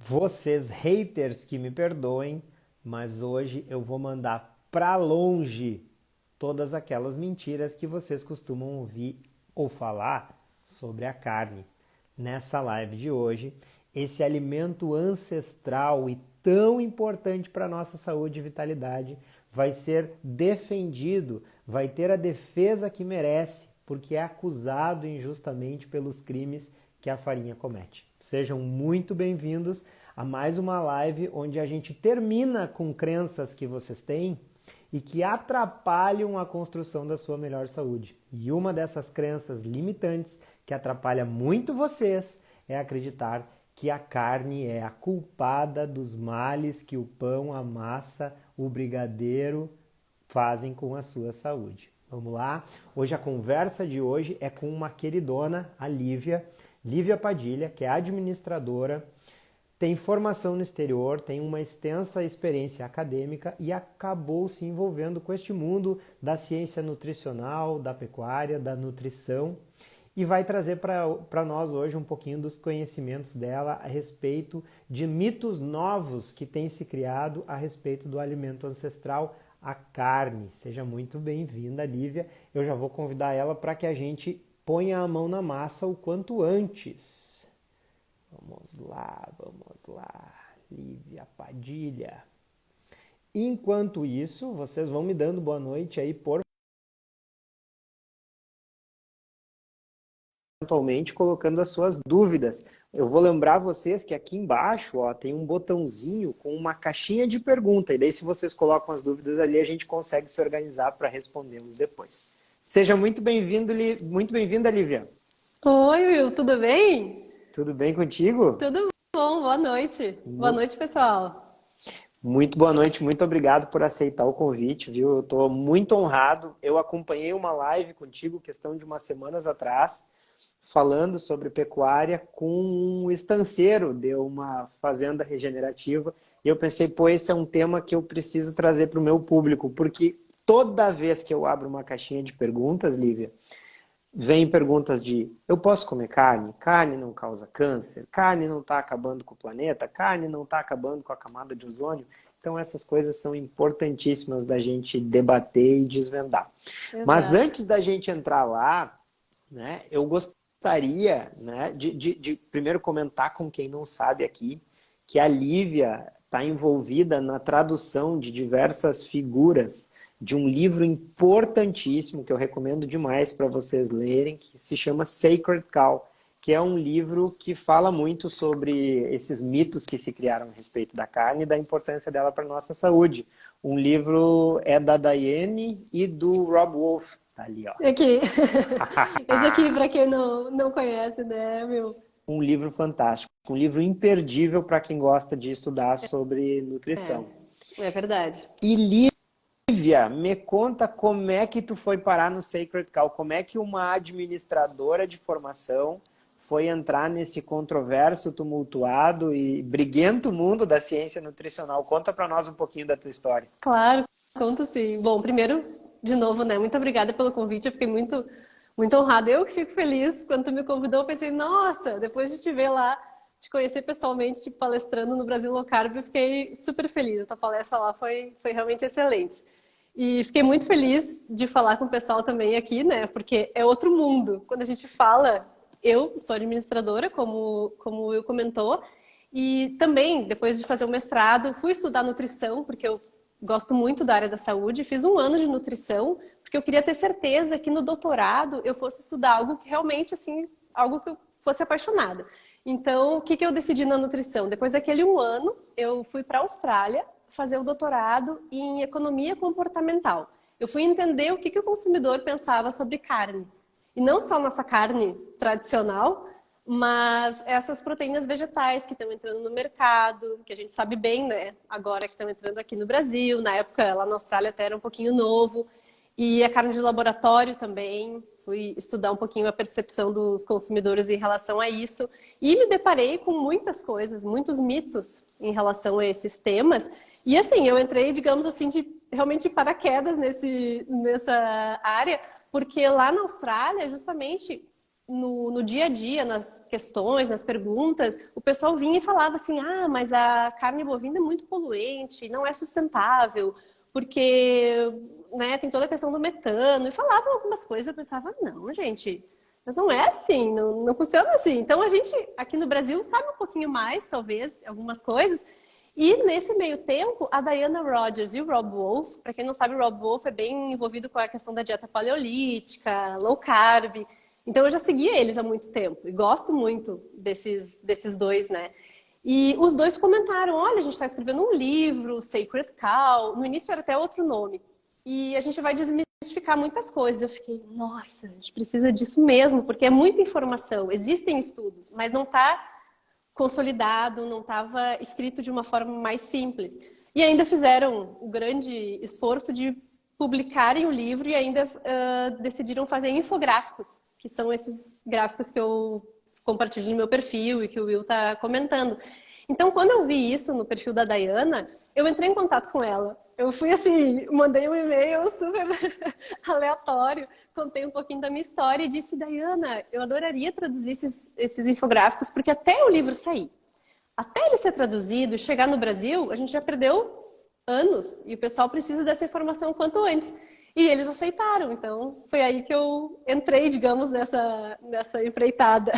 Vocês haters que me perdoem, mas hoje eu vou mandar pra longe todas aquelas mentiras que vocês costumam ouvir ou falar sobre a carne. Nessa live de hoje, esse alimento ancestral e tão importante para a nossa saúde e vitalidade vai ser defendido, vai ter a defesa que merece, porque é acusado injustamente pelos crimes que a farinha comete. Sejam muito bem-vindos a mais uma live onde a gente termina com crenças que vocês têm e que atrapalham a construção da sua melhor saúde. E uma dessas crenças limitantes que atrapalha muito vocês é acreditar que a carne é a culpada dos males que o pão, a massa, o brigadeiro fazem com a sua saúde. Vamos lá? Hoje a conversa de hoje é com uma queridona, a Lívia Padilha, que é administradora, tem formação no exterior, tem uma extensa experiência acadêmica e acabou se envolvendo com este mundo da ciência nutricional, da pecuária, da nutrição e vai trazer para nós hoje um pouquinho dos conhecimentos dela a respeito de mitos novos que têm se criado a respeito do alimento ancestral, a carne. Seja muito bem-vinda, Lívia. Eu já vou convidar ela para que a gente ponha a mão na massa o quanto antes. Vamos lá, Lívia Padilha. Enquanto isso, vocês vão me dando boa noite aí, eventualmente colocando as suas dúvidas. Eu vou lembrar vocês que aqui embaixo, ó, tem um botãozinho com uma caixinha de pergunta, e daí se vocês colocam as dúvidas ali, a gente consegue se organizar para respondê-los depois. Seja muito bem-vindo, muito bem-vinda, Lívia. Oi, Will, tudo bem? Tudo bem contigo? Tudo bom, boa noite. Boa noite, pessoal. Muito boa noite, muito obrigado por aceitar o convite, viu? Eu estou muito honrado. Eu acompanhei uma live contigo, questão de umas semanas atrás, falando sobre pecuária com um estanceiro de uma fazenda regenerativa. E eu pensei, pô, esse é um tema que eu preciso trazer para o meu público, porque toda vez que eu abro uma caixinha de perguntas, Lívia, vem perguntas de: eu posso comer carne? Carne não causa câncer? Carne não está acabando com o planeta? Carne não está acabando com a camada de ozônio? Então essas coisas são importantíssimas da gente debater e desvendar. Mas Exato. antes da gente entrar lá, né, eu gostaria, né, de primeiro comentar com quem não sabe aqui que a Lívia está envolvida na tradução de diversas figuras de um livro importantíssimo que eu recomendo demais para vocês lerem, que se chama Sacred Cow, que é um livro que fala muito sobre esses mitos que se criaram a respeito da carne e da importância dela para a nossa saúde. Um livro é da Diane e do Rob Wolf. Tá ali, ó. Aqui. Esse aqui, para quem não conhece, né, Will? Um livro fantástico, um livro imperdível para quem gosta de estudar sobre É, nutrição. é verdade. E Lívia, me conta como é que tu foi parar no Sacred Cow, como é que uma administradora de formação foi entrar nesse controverso, tumultuado e briguento mundo da ciência nutricional. Conta para nós um pouquinho da tua história. Claro, conto sim. Bom, primeiro, de novo, né, muito obrigada pelo convite, eu fiquei muito honrada. Eu que fico feliz, quando tu me convidou, eu pensei, nossa, depois de te ver lá, te conhecer pessoalmente, tipo, palestrando no Brasil Low Carb, eu fiquei super feliz. A tua palestra lá foi realmente excelente. E fiquei muito feliz de falar com o pessoal também aqui, né? Porque é outro mundo. Quando a gente fala, eu sou administradora, como o Will comentou, e também, depois de fazer o mestrado, fui estudar nutrição, porque eu gosto muito da área da saúde. Fiz um ano de nutrição, porque eu queria ter certeza que no doutorado eu fosse estudar algo que realmente, assim, algo que eu fosse apaixonada. Então, o que eu decidi na nutrição? Depois daquele um ano, eu fui para a Austrália fazer o doutorado em economia comportamental. Eu fui entender o que o consumidor pensava sobre carne. E não só nossa carne tradicional, mas essas proteínas vegetais que estão entrando no mercado, que a gente sabe bem, né? Agora que estão entrando aqui no Brasil, na época lá na Austrália até era um pouquinho novo. E a carne de laboratório também. Fui estudar um pouquinho a percepção dos consumidores em relação a isso. E me deparei com muitas coisas, muitos mitos em relação a esses temas. E assim, eu entrei, digamos assim, realmente de paraquedas nessa área, porque lá na Austrália, justamente, no dia a dia, nas questões, nas perguntas, o pessoal vinha e falava assim, ah, mas a carne bovina é muito poluente, não é sustentável, porque, né, tem toda a questão do metano, e falavam algumas coisas, eu pensava, não, gente, mas não é assim, não funciona assim. Então a gente, aqui no Brasil, sabe um pouquinho mais, talvez, algumas coisas, e nesse meio tempo, a Diana Rodgers e o Rob Wolf, para quem não sabe, o Rob Wolf é bem envolvido com a questão da dieta paleolítica, low carb. Então eu já seguia eles há muito tempo e gosto muito desses dois, né? E os dois comentaram: olha, a gente está escrevendo um livro, Sacred Cow. No início era até outro nome. E a gente vai desmistificar muitas coisas. Eu fiquei, nossa, a gente precisa disso mesmo, porque é muita informação. Existem estudos, mas não está consolidado, não estava escrito de uma forma mais simples. E ainda fizeram o grande esforço de publicarem o livro e ainda decidiram fazer infográficos, que são esses gráficos que eu compartilho no meu perfil e que o Will está comentando. Então, quando eu vi isso no perfil da Diana, eu entrei em contato com ela. Eu fui assim, mandei um e-mail super aleatório, contei um pouquinho da minha história e disse, Diana, eu adoraria traduzir esses infográficos, porque até o livro sair, até ele ser traduzido e chegar no Brasil, a gente já perdeu anos e o pessoal precisa dessa informação o quanto antes. E eles aceitaram, então foi aí que eu entrei, digamos, nessa empreitada.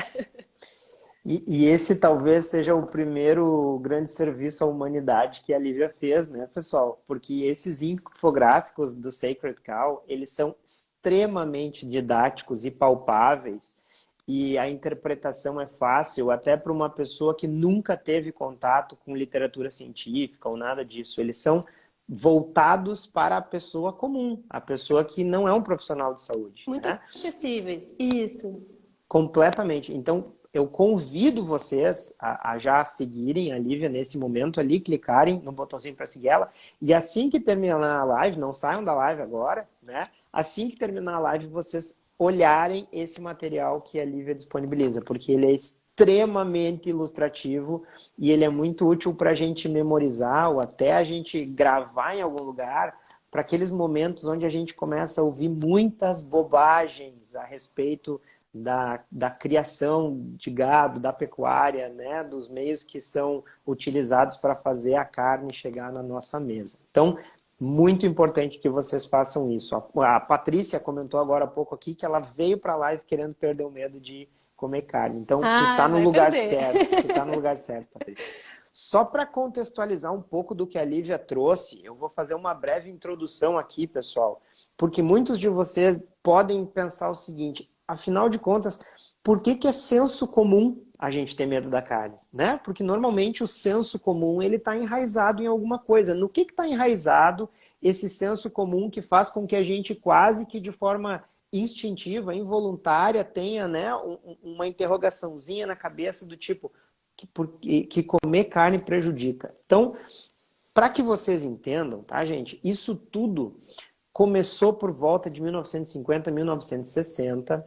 E esse talvez seja o primeiro grande serviço à humanidade que a Lívia fez, né, pessoal? Porque esses infográficos do Sacred Cow, eles são extremamente didáticos e palpáveis, e a interpretação é fácil até para uma pessoa que nunca teve contato com literatura científica ou nada disso. Eles são voltados para a pessoa comum, a pessoa que não é um profissional de saúde, Muito né? acessíveis, isso. Completamente. Então, eu convido vocês a já seguirem a Lívia nesse momento ali, clicarem no botãozinho para seguir ela. E assim que terminar a live, não saiam da live agora, né? Assim que terminar a live, vocês olharem esse material que a Lívia disponibiliza, porque ele é extremamente ilustrativo e ele é muito útil para a gente memorizar ou até a gente gravar em algum lugar, para aqueles momentos onde a gente começa a ouvir muitas bobagens a respeito da criação de gado, da pecuária, né, dos meios que são utilizados para fazer a carne chegar na nossa mesa. Então, muito importante que vocês façam isso. A Patrícia comentou agora há pouco aqui que ela veio para a live querendo perder o medo de comer carne. Então, tu tá no Vai lugar perder. certo. Tu tá no lugar certo, Patrícia. Só para contextualizar um pouco do que a Lívia trouxe, eu vou fazer uma breve introdução aqui, pessoal, porque muitos de vocês podem pensar o seguinte: afinal de contas, por que é senso comum a gente ter medo da carne, né? Porque normalmente o senso comum ele está enraizado em alguma coisa. No que está enraizado esse senso comum que faz com que a gente quase que de forma instintiva, involuntária, tenha, né, uma interrogaçãozinha na cabeça do tipo que comer carne prejudica. Então, para que vocês entendam, tá, gente? Isso tudo começou por volta de 1950, 1960,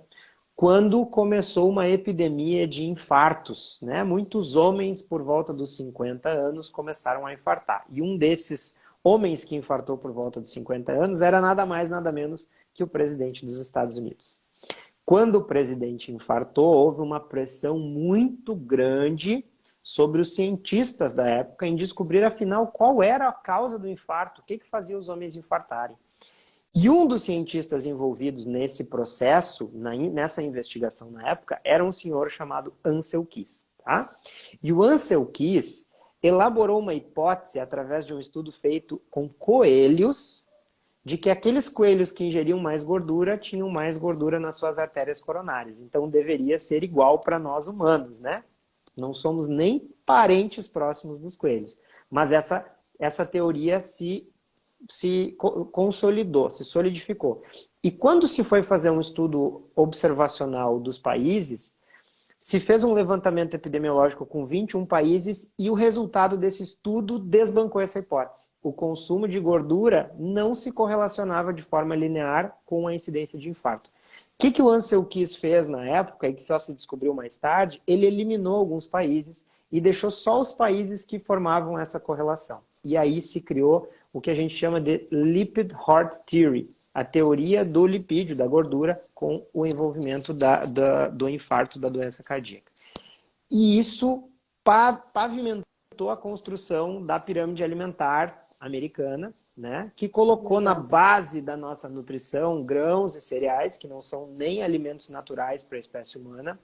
quando começou uma epidemia de infartos, né? Muitos homens por volta dos 50 anos começaram a infartar. E um desses homens que infartou por volta dos 50 anos era nada mais, nada menos que o presidente dos Estados Unidos. Quando o presidente infartou, houve uma pressão muito grande sobre os cientistas da época em descobrir, afinal, qual era a causa do infarto, o que fazia os homens infartarem. E um dos cientistas envolvidos nesse processo, nessa investigação na época, era um senhor chamado Ansel Keys. Tá? E o Ansel Keys elaborou uma hipótese através de um estudo feito com coelhos, de que aqueles coelhos que ingeriam mais gordura tinham mais gordura nas suas artérias coronárias. Então deveria ser igual para nós humanos, né? Não somos nem parentes próximos dos coelhos. Mas essa teoria se consolidou, se solidificou. E quando se foi fazer um estudo observacional dos países, se fez um levantamento epidemiológico com 21 países e o resultado desse estudo desbancou essa hipótese. O consumo de gordura não se correlacionava de forma linear com a incidência de infarto. O que o Ansel Keys fez na época, e que só se descobriu mais tarde, ele eliminou alguns países e deixou só os países que formavam essa correlação. E aí se criou o que a gente chama de Lipid Heart Theory, a teoria do lipídio, da gordura, com o envolvimento do infarto, da doença cardíaca. E isso pavimentou a construção da pirâmide alimentar americana, né? Que colocou na base da nossa nutrição grãos e cereais, que não são nem alimentos naturais para a espécie humana,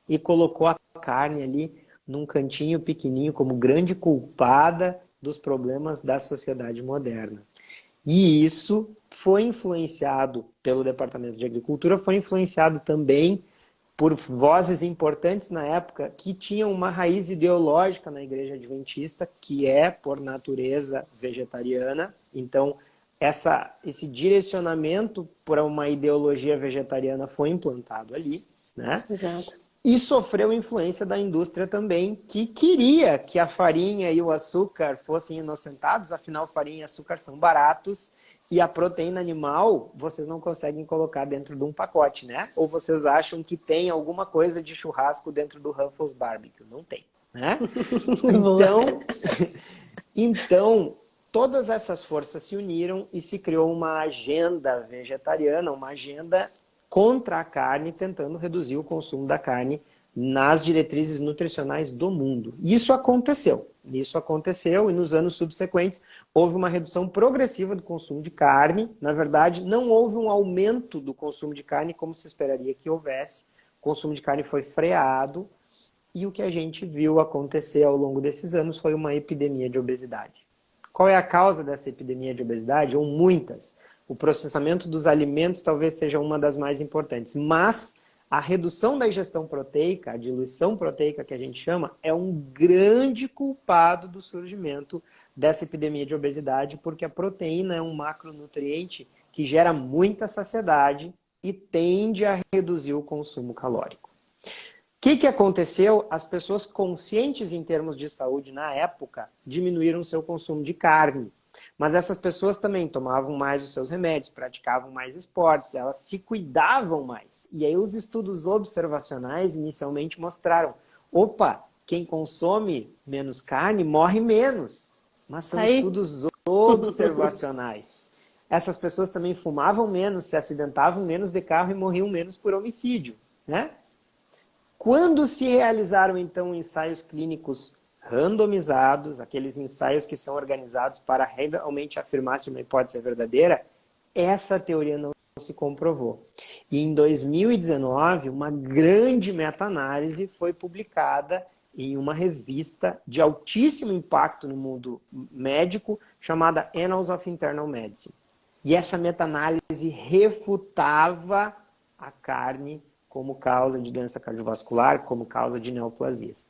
e colocou a carne ali num cantinho pequenininho como grande culpada dos problemas da sociedade moderna. E isso foi influenciado pelo Departamento de Agricultura, foi influenciado também por vozes importantes na época que tinham uma raiz ideológica na Igreja Adventista, que é, por natureza, vegetariana. Então, esse direcionamento para uma ideologia vegetariana foi implantado ali, né? Exato. E sofreu influência da indústria também, que queria que a farinha e o açúcar fossem inocentados, afinal farinha e açúcar são baratos, e a proteína animal vocês não conseguem colocar dentro de um pacote, né? Ou vocês acham que tem alguma coisa de churrasco dentro do Ruffles Barbecue? Não tem, né? Então, todas essas forças se uniram e se criou uma agenda vegetariana, uma agenda contra a carne, tentando reduzir o consumo da carne nas diretrizes nutricionais do mundo. Isso aconteceu e nos anos subsequentes houve uma redução progressiva do consumo de carne. Na verdade, não houve um aumento do consumo de carne como se esperaria que houvesse. O consumo de carne foi freado e o que a gente viu acontecer ao longo desses anos foi uma epidemia de obesidade. Qual é a causa dessa epidemia de obesidade? Ou muitas. O processamento dos alimentos talvez seja uma das mais importantes, mas a redução da ingestão proteica, a diluição proteica que a gente chama, é um grande culpado do surgimento dessa epidemia de obesidade, porque a proteína é um macronutriente que gera muita saciedade e tende a reduzir o consumo calórico. O que aconteceu? As pessoas conscientes em termos de saúde na época diminuíram o seu consumo de carne. Mas essas pessoas também tomavam mais os seus remédios, praticavam mais esportes, elas se cuidavam mais. E aí os estudos observacionais inicialmente mostraram, opa, quem consome menos carne morre menos. Mas são estudos observacionais. Essas pessoas também fumavam menos, se acidentavam menos de carro e morriam menos por homicídio, né? Quando se realizaram, então, ensaios clínicos randomizados, aqueles ensaios que são organizados para realmente afirmar se uma hipótese é verdadeira, essa teoria não se comprovou. E em 2019, uma grande meta-análise foi publicada em uma revista de altíssimo impacto no mundo médico, chamada Annals of Internal Medicine. E essa meta-análise refutava a carne como causa de doença cardiovascular, como causa de neoplasias.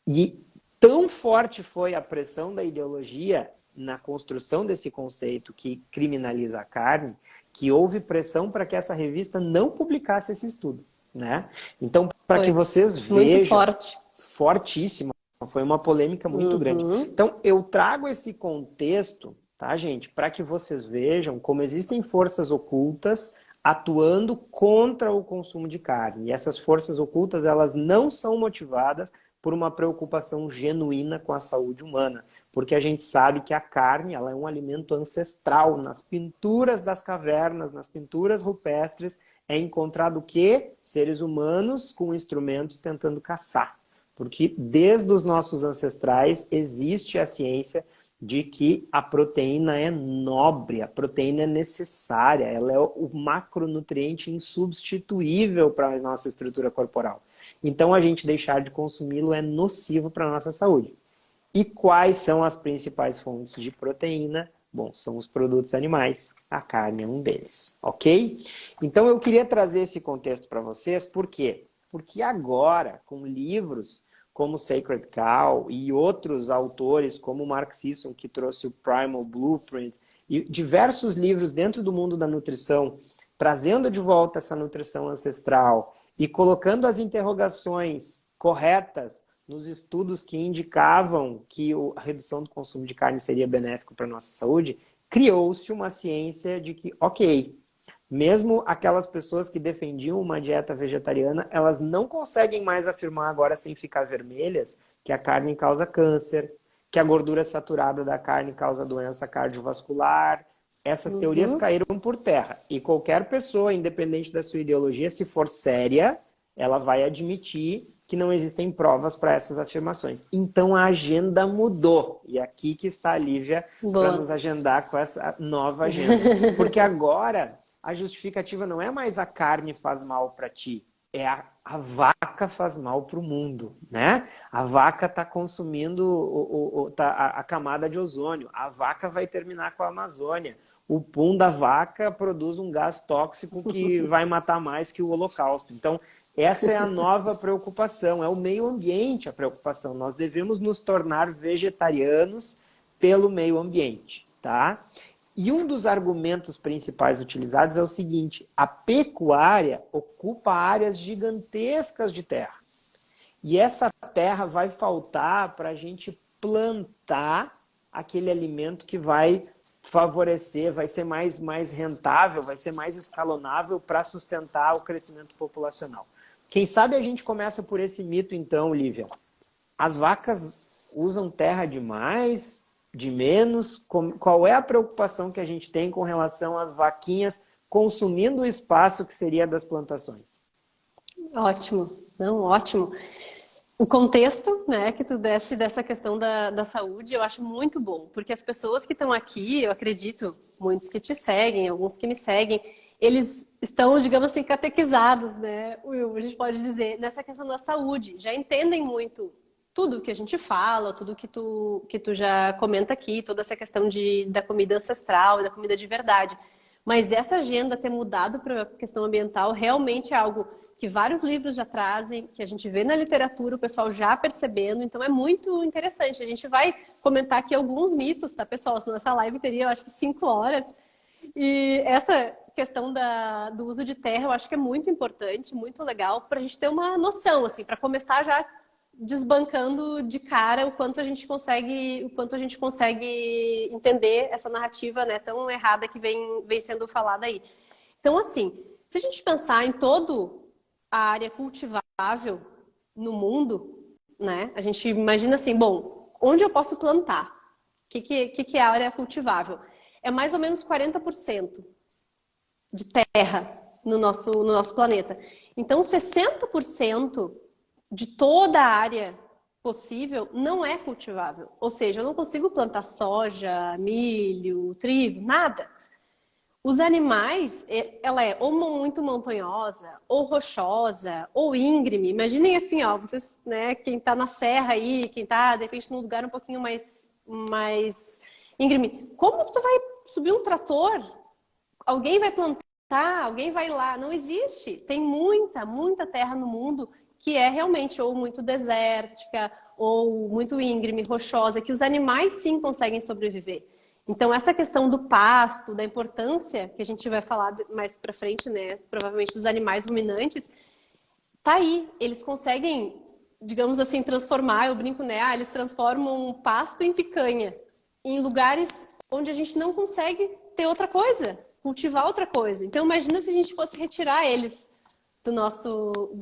E tão forte foi a pressão da ideologia na construção desse conceito que criminaliza a carne, que houve pressão para que essa revista não publicasse esse estudo, né? Então, para que vocês vejam... Muito forte. Fortíssima. Foi uma polêmica muito grande. Então, eu trago esse contexto, tá, gente? Para que vocês vejam como existem forças ocultas atuando contra o consumo de carne. E essas forças ocultas, elas não são motivadas por uma preocupação genuína com a saúde humana, porque a gente sabe que a carne, ela é um alimento ancestral. Nas pinturas das cavernas, nas pinturas rupestres, é encontrado o quê? Seres humanos com instrumentos tentando caçar. Porque desde os nossos ancestrais existe a ciência de que a proteína é nobre, a proteína é necessária, ela é o macronutriente insubstituível para a nossa estrutura corporal. Então, a gente deixar de consumi-lo é nocivo para a nossa saúde. E quais são as principais fontes de proteína? Bom, são os produtos animais, a carne é um deles, ok? Então, eu queria trazer esse contexto para vocês, por quê? Porque agora, com livros como Sacred Cow e outros autores, como Mark Sisson, que trouxe o Primal Blueprint, e diversos livros dentro do mundo da nutrição, trazendo de volta essa nutrição ancestral e colocando as interrogações corretas nos estudos que indicavam que a redução do consumo de carne seria benéfico para a nossa saúde, criou-se uma ciência de que, ok, mesmo aquelas pessoas que defendiam uma dieta vegetariana, elas não conseguem mais afirmar agora, sem ficar vermelhas, que a carne causa câncer, que a gordura saturada da carne causa doença cardiovascular, essas teorias caíram por terra. E qualquer pessoa, independente da sua ideologia, se for séria, ela vai admitir que não existem provas para essas afirmações. Então a agenda mudou. E aqui que está a Lívia para nos agendar com essa nova agenda. Porque agora a justificativa não é mais a carne faz mal para ti, é a vaca faz mal para o mundo, né? A vaca está consumindo a camada de ozônio, a vaca vai terminar com a Amazônia, o pum da vaca produz um gás tóxico que vai matar mais que o Holocausto. Então, essa é a nova preocupação, é o meio ambiente a preocupação. Nós devemos nos tornar vegetarianos pelo meio ambiente, tá? E um dos argumentos principais utilizados é o seguinte: a pecuária ocupa áreas gigantescas de terra. E essa terra vai faltar para a gente plantar aquele alimento que vai favorecer, vai ser mais rentável, vai ser mais escalonável para sustentar o crescimento populacional. Quem sabe a gente começa por esse mito então, Lívia. As vacas usam terra demais, de menos? Qual é a preocupação que a gente tem com relação às vaquinhas consumindo o espaço que seria das plantações? Ótimo, não, ótimo. O contexto, né, que tu deste dessa questão da saúde, eu acho muito bom, porque as pessoas que estão aqui, eu acredito, muitos que te seguem, alguns que me seguem, eles estão, digamos assim, catequizados, né, Will, a gente pode dizer, nessa questão da saúde, já entendem muito tudo que a gente fala, tudo que tu já comenta aqui, toda essa questão da comida ancestral, da comida de verdade. Mas essa agenda ter mudado para a questão ambiental realmente é algo que vários livros já trazem, que a gente vê na literatura, o pessoal já percebendo, então é muito interessante. A gente vai comentar aqui alguns mitos, tá, pessoal? Senão essa live teria, eu acho que 5 horas. E essa questão do uso de terra, eu acho que é muito importante, muito legal, para a gente ter uma noção, assim, para começar já desbancando de cara o quanto a gente consegue entender essa narrativa, né, tão errada que vem sendo falada aí. Então, assim, se a gente pensar em toda a área cultivável no mundo, né, a gente imagina assim, bom, onde eu posso plantar? O que é a área cultivável? É mais ou menos 40% de terra no nosso planeta. Então, 60% de toda a área possível não é cultivável. Ou seja, eu não consigo plantar soja, milho, trigo, nada. Os animais, ela é ou muito montanhosa, ou rochosa, ou íngreme. Imaginem assim, ó, vocês, né, quem tá na serra aí, quem tá, de repente, num lugar um pouquinho mais íngreme. Como tu vai subir um trator? Alguém vai plantar? Alguém vai lá? Não existe. Tem muita terra no mundo que é realmente ou muito desértica, ou muito íngreme, rochosa, que os animais sim conseguem sobreviver. Então, essa questão do pasto, da importância, que a gente vai falar mais pra frente, né, provavelmente dos animais ruminantes, tá aí. Eles conseguem, digamos assim, transformar, eu brinco, né, eles transformam pasto em picanha, em lugares onde a gente não consegue ter outra coisa, cultivar outra coisa. Então, imagina se a gente fosse retirar eles do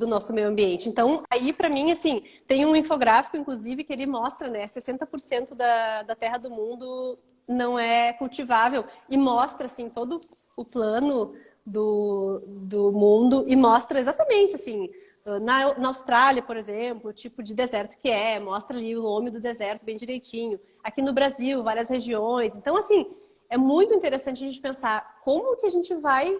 nosso meio ambiente. Então, aí, para mim, assim, tem um infográfico, inclusive, que ele mostra, né, 60% da terra do mundo não é cultivável e mostra, assim, todo o plano do mundo e mostra exatamente, assim, na Austrália, por exemplo, o tipo de deserto que é, mostra ali o nome do deserto bem direitinho. Aqui no Brasil, várias regiões. Então, assim, é muito interessante a gente pensar como que a gente vai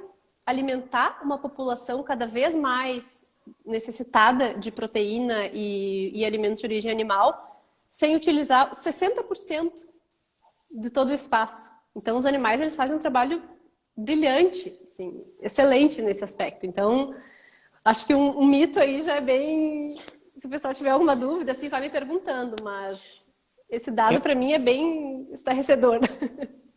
alimentar uma população cada vez mais necessitada de proteína e alimentos de origem animal sem utilizar 60% de todo o espaço. Então, os animais, eles fazem um trabalho brilhante, assim, excelente nesse aspecto. Então, acho que um mito aí já é bem... Se o pessoal tiver alguma dúvida, assim, vai me perguntando, mas esse dado, para mim, é bem estarrecedor.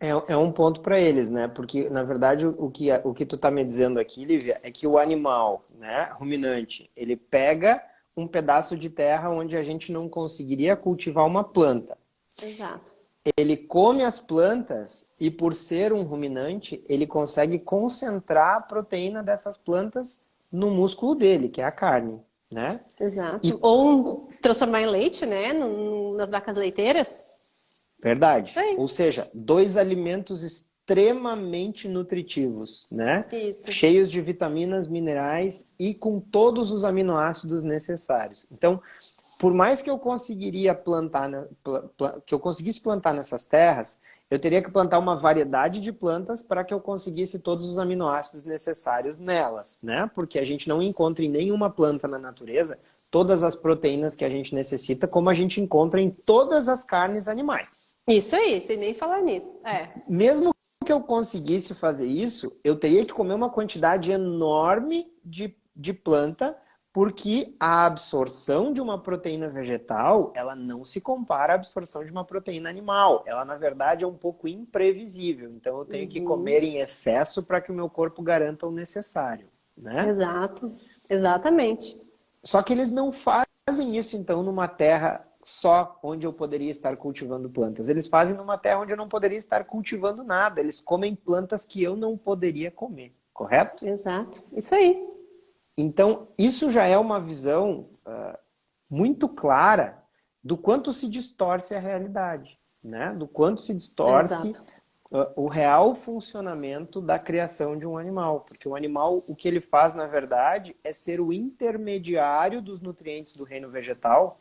É um ponto para eles, né? Porque, na verdade, o que tu tá me dizendo aqui, Lívia, é que o animal, né, ruminante, ele pega um pedaço de terra onde a gente não conseguiria cultivar uma planta. Exato. Ele come as plantas e, por ser um ruminante, ele consegue concentrar a proteína dessas plantas no músculo dele, que é a carne, né? Exato. Ou transformar em leite, né? Nas vacas leiteiras. Verdade. Sim. Ou seja, dois alimentos extremamente nutritivos, né? Isso. Cheios de vitaminas, minerais e com todos os aminoácidos necessários. Então, por mais que eu conseguiria plantar, que eu conseguisse plantar nessas terras, eu teria que plantar uma variedade de plantas para que eu conseguisse todos os aminoácidos necessários nelas, né? Porque a gente não encontra em nenhuma planta na natureza todas as proteínas que a gente necessita, como a gente encontra em todas as carnes animais. Isso aí, sem nem falar nisso. É. Mesmo que eu conseguisse fazer isso, eu teria que comer uma quantidade enorme de planta, porque a absorção de uma proteína vegetal, ela não se compara à absorção de uma proteína animal. Ela, na verdade, é um pouco imprevisível. Então, eu tenho que comer em excesso para que o meu corpo garanta o necessário, né? Exato. Exatamente. Só que eles não fazem isso, então, numa terra só onde eu poderia estar cultivando plantas. Eles fazem numa terra onde eu não poderia estar cultivando nada. Eles comem plantas que eu não poderia comer, correto? Exato. Isso aí. Então, isso já é uma visão muito clara do quanto se distorce a realidade, né? Do quanto se distorce Exato. o real funcionamento da criação de um animal. Porque o animal, o que ele faz, na verdade, é ser o intermediário dos nutrientes do reino vegetal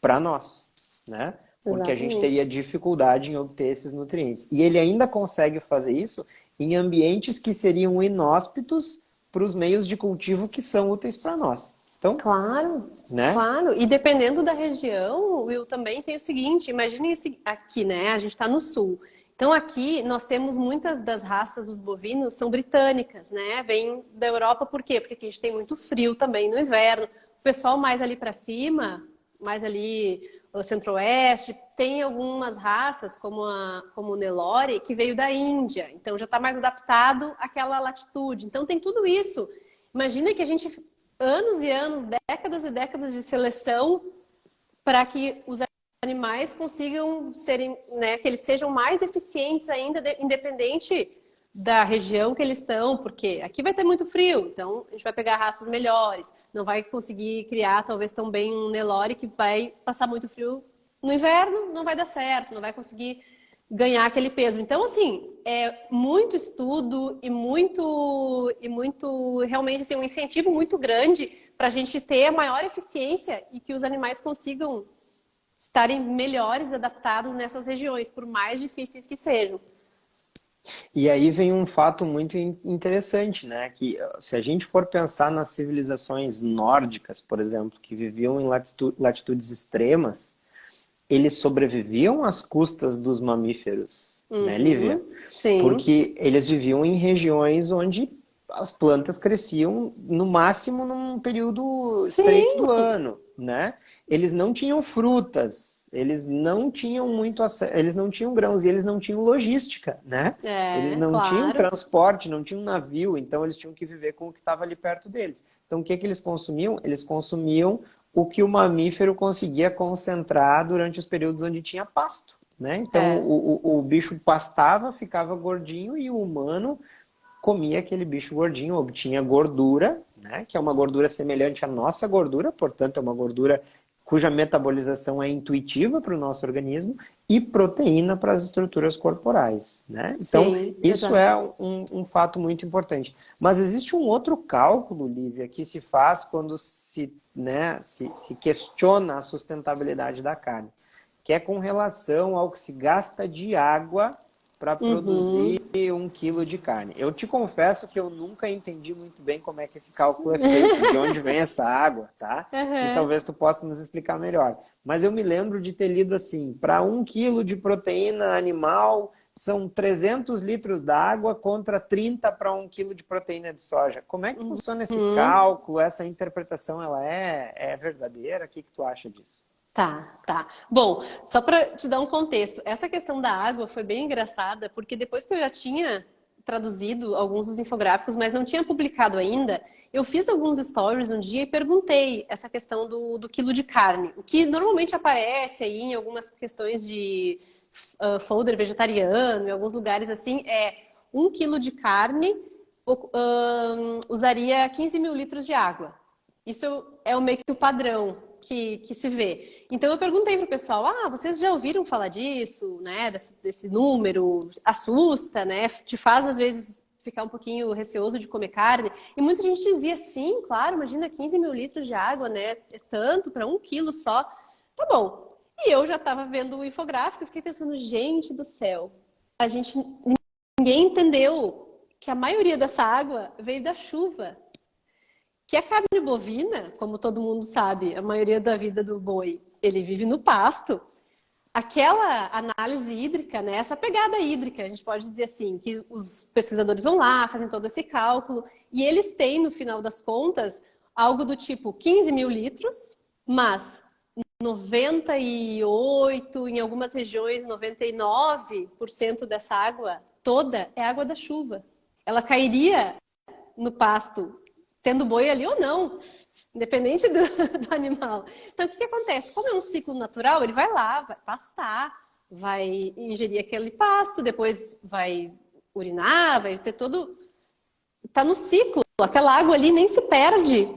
para nós, né? Porque a gente Exatamente. teria dificuldade em obter esses nutrientes. E ele ainda consegue fazer isso em ambientes que seriam inóspitos para os meios de cultivo que são úteis para nós. Então, Claro, né? claro. E dependendo da região, Will, também tem o seguinte, imagine esse aqui, né? A gente está no sul. Então aqui nós temos muitas das raças dos bovinos são britânicas, né? Vêm da Europa, por quê? Porque aqui a gente tem muito frio também no inverno. O pessoal mais ali para cima, mais ali o centro-oeste, tem algumas raças, como o Nelore, que veio da Índia. Então já está mais adaptado àquela latitude. Então tem tudo isso. Imagina que a gente anos e anos, décadas e décadas de seleção para que os animais consigam serem, né, que eles sejam mais eficientes ainda, independente da região que eles estão, porque aqui vai ter muito frio, então a gente vai pegar raças melhores, não vai conseguir criar talvez tão bem um Nelore que vai passar muito frio no inverno, não vai dar certo, não vai conseguir ganhar aquele peso. Então, assim, é muito estudo e muito realmente assim, um incentivo muito grande para a gente ter a maior eficiência e que os animais consigam estarem melhores adaptados nessas regiões, por mais difíceis que sejam. E aí vem um fato muito interessante, né? Que se a gente for pensar nas civilizações nórdicas, por exemplo, que viviam em latitudes extremas, eles sobreviviam às custas dos mamíferos, né, Lívia? Sim, Porque eles viviam em regiões onde as plantas cresciam no máximo num período estreito sim, do ano, né? Eles não tinham frutas, eles não tinham muito eles não tinham grãos e eles não tinham logística, né? Eles não tinham claro. transporte, não tinham navio, então eles tinham que viver com o que estava ali perto deles. Então o que que eles consumiam? Eles consumiam o que o mamífero conseguia concentrar durante os períodos onde tinha pasto, né? Então É, o bicho pastava, ficava gordinho e o humano comia aquele bicho gordinho, obtinha gordura, né? Que é uma gordura semelhante à nossa gordura, portanto é uma gordura cuja metabolização é intuitiva para o nosso organismo, e proteína para as estruturas corporais, né? Então, sim, isso é exato. um fato muito importante. Mas existe um outro cálculo, Lívia, que se faz quando se questiona a sustentabilidade da carne, que é com relação ao que se gasta de água para Uhum. produzir 1 quilo de carne. Eu te confesso que eu nunca entendi muito bem como é que esse cálculo é feito, de onde vem essa água, tá? E Uhum. talvez tu possa nos explicar melhor. Mas eu me lembro de ter lido assim, para 1 quilo de proteína animal são 300 litros d'água contra 30 para 1 quilo de proteína de soja. Como é que funciona esse Uhum. cálculo? Essa interpretação, ela é verdadeira? O que que tu acha disso? Tá, tá. Bom, só para te dar um contexto, essa questão da água foi bem engraçada, porque depois que eu já tinha traduzido alguns dos infográficos, mas não tinha publicado ainda, eu fiz alguns stories um dia e perguntei essa questão do quilo de carne. O que normalmente aparece aí em algumas questões de folder vegetariano, em alguns lugares assim, é 1 quilo de carne usaria 15 mil litros de água. Isso é o meio que o padrão que se vê. Então eu perguntei pro pessoal, vocês já ouviram falar disso, né? Desse número, assusta, né? Te faz às vezes ficar um pouquinho receoso de comer carne. E muita gente dizia, sim, claro, imagina 15 mil litros de água, né? É tanto para 1 quilo só. Tá bom. E eu já estava vendo o infográfico e fiquei pensando, gente do céu, ninguém entendeu que a maioria dessa água veio da chuva. Que a carne bovina, como todo mundo sabe, a maioria da vida do boi, ele vive no pasto. Aquela análise hídrica, né, essa pegada hídrica, a gente pode dizer assim, que os pesquisadores vão lá, fazem todo esse cálculo, e eles têm, no final das contas, algo do tipo 15 mil litros, mas 98, em algumas regiões, 99% dessa água toda é água da chuva. Ela cairia no pasto, tendo boi ali ou não, independente do animal. Então, o que acontece? Como é um ciclo natural, ele vai lá, vai pastar, vai ingerir aquele pasto, depois vai urinar, vai ter todo... Está no ciclo. Aquela água ali nem se perde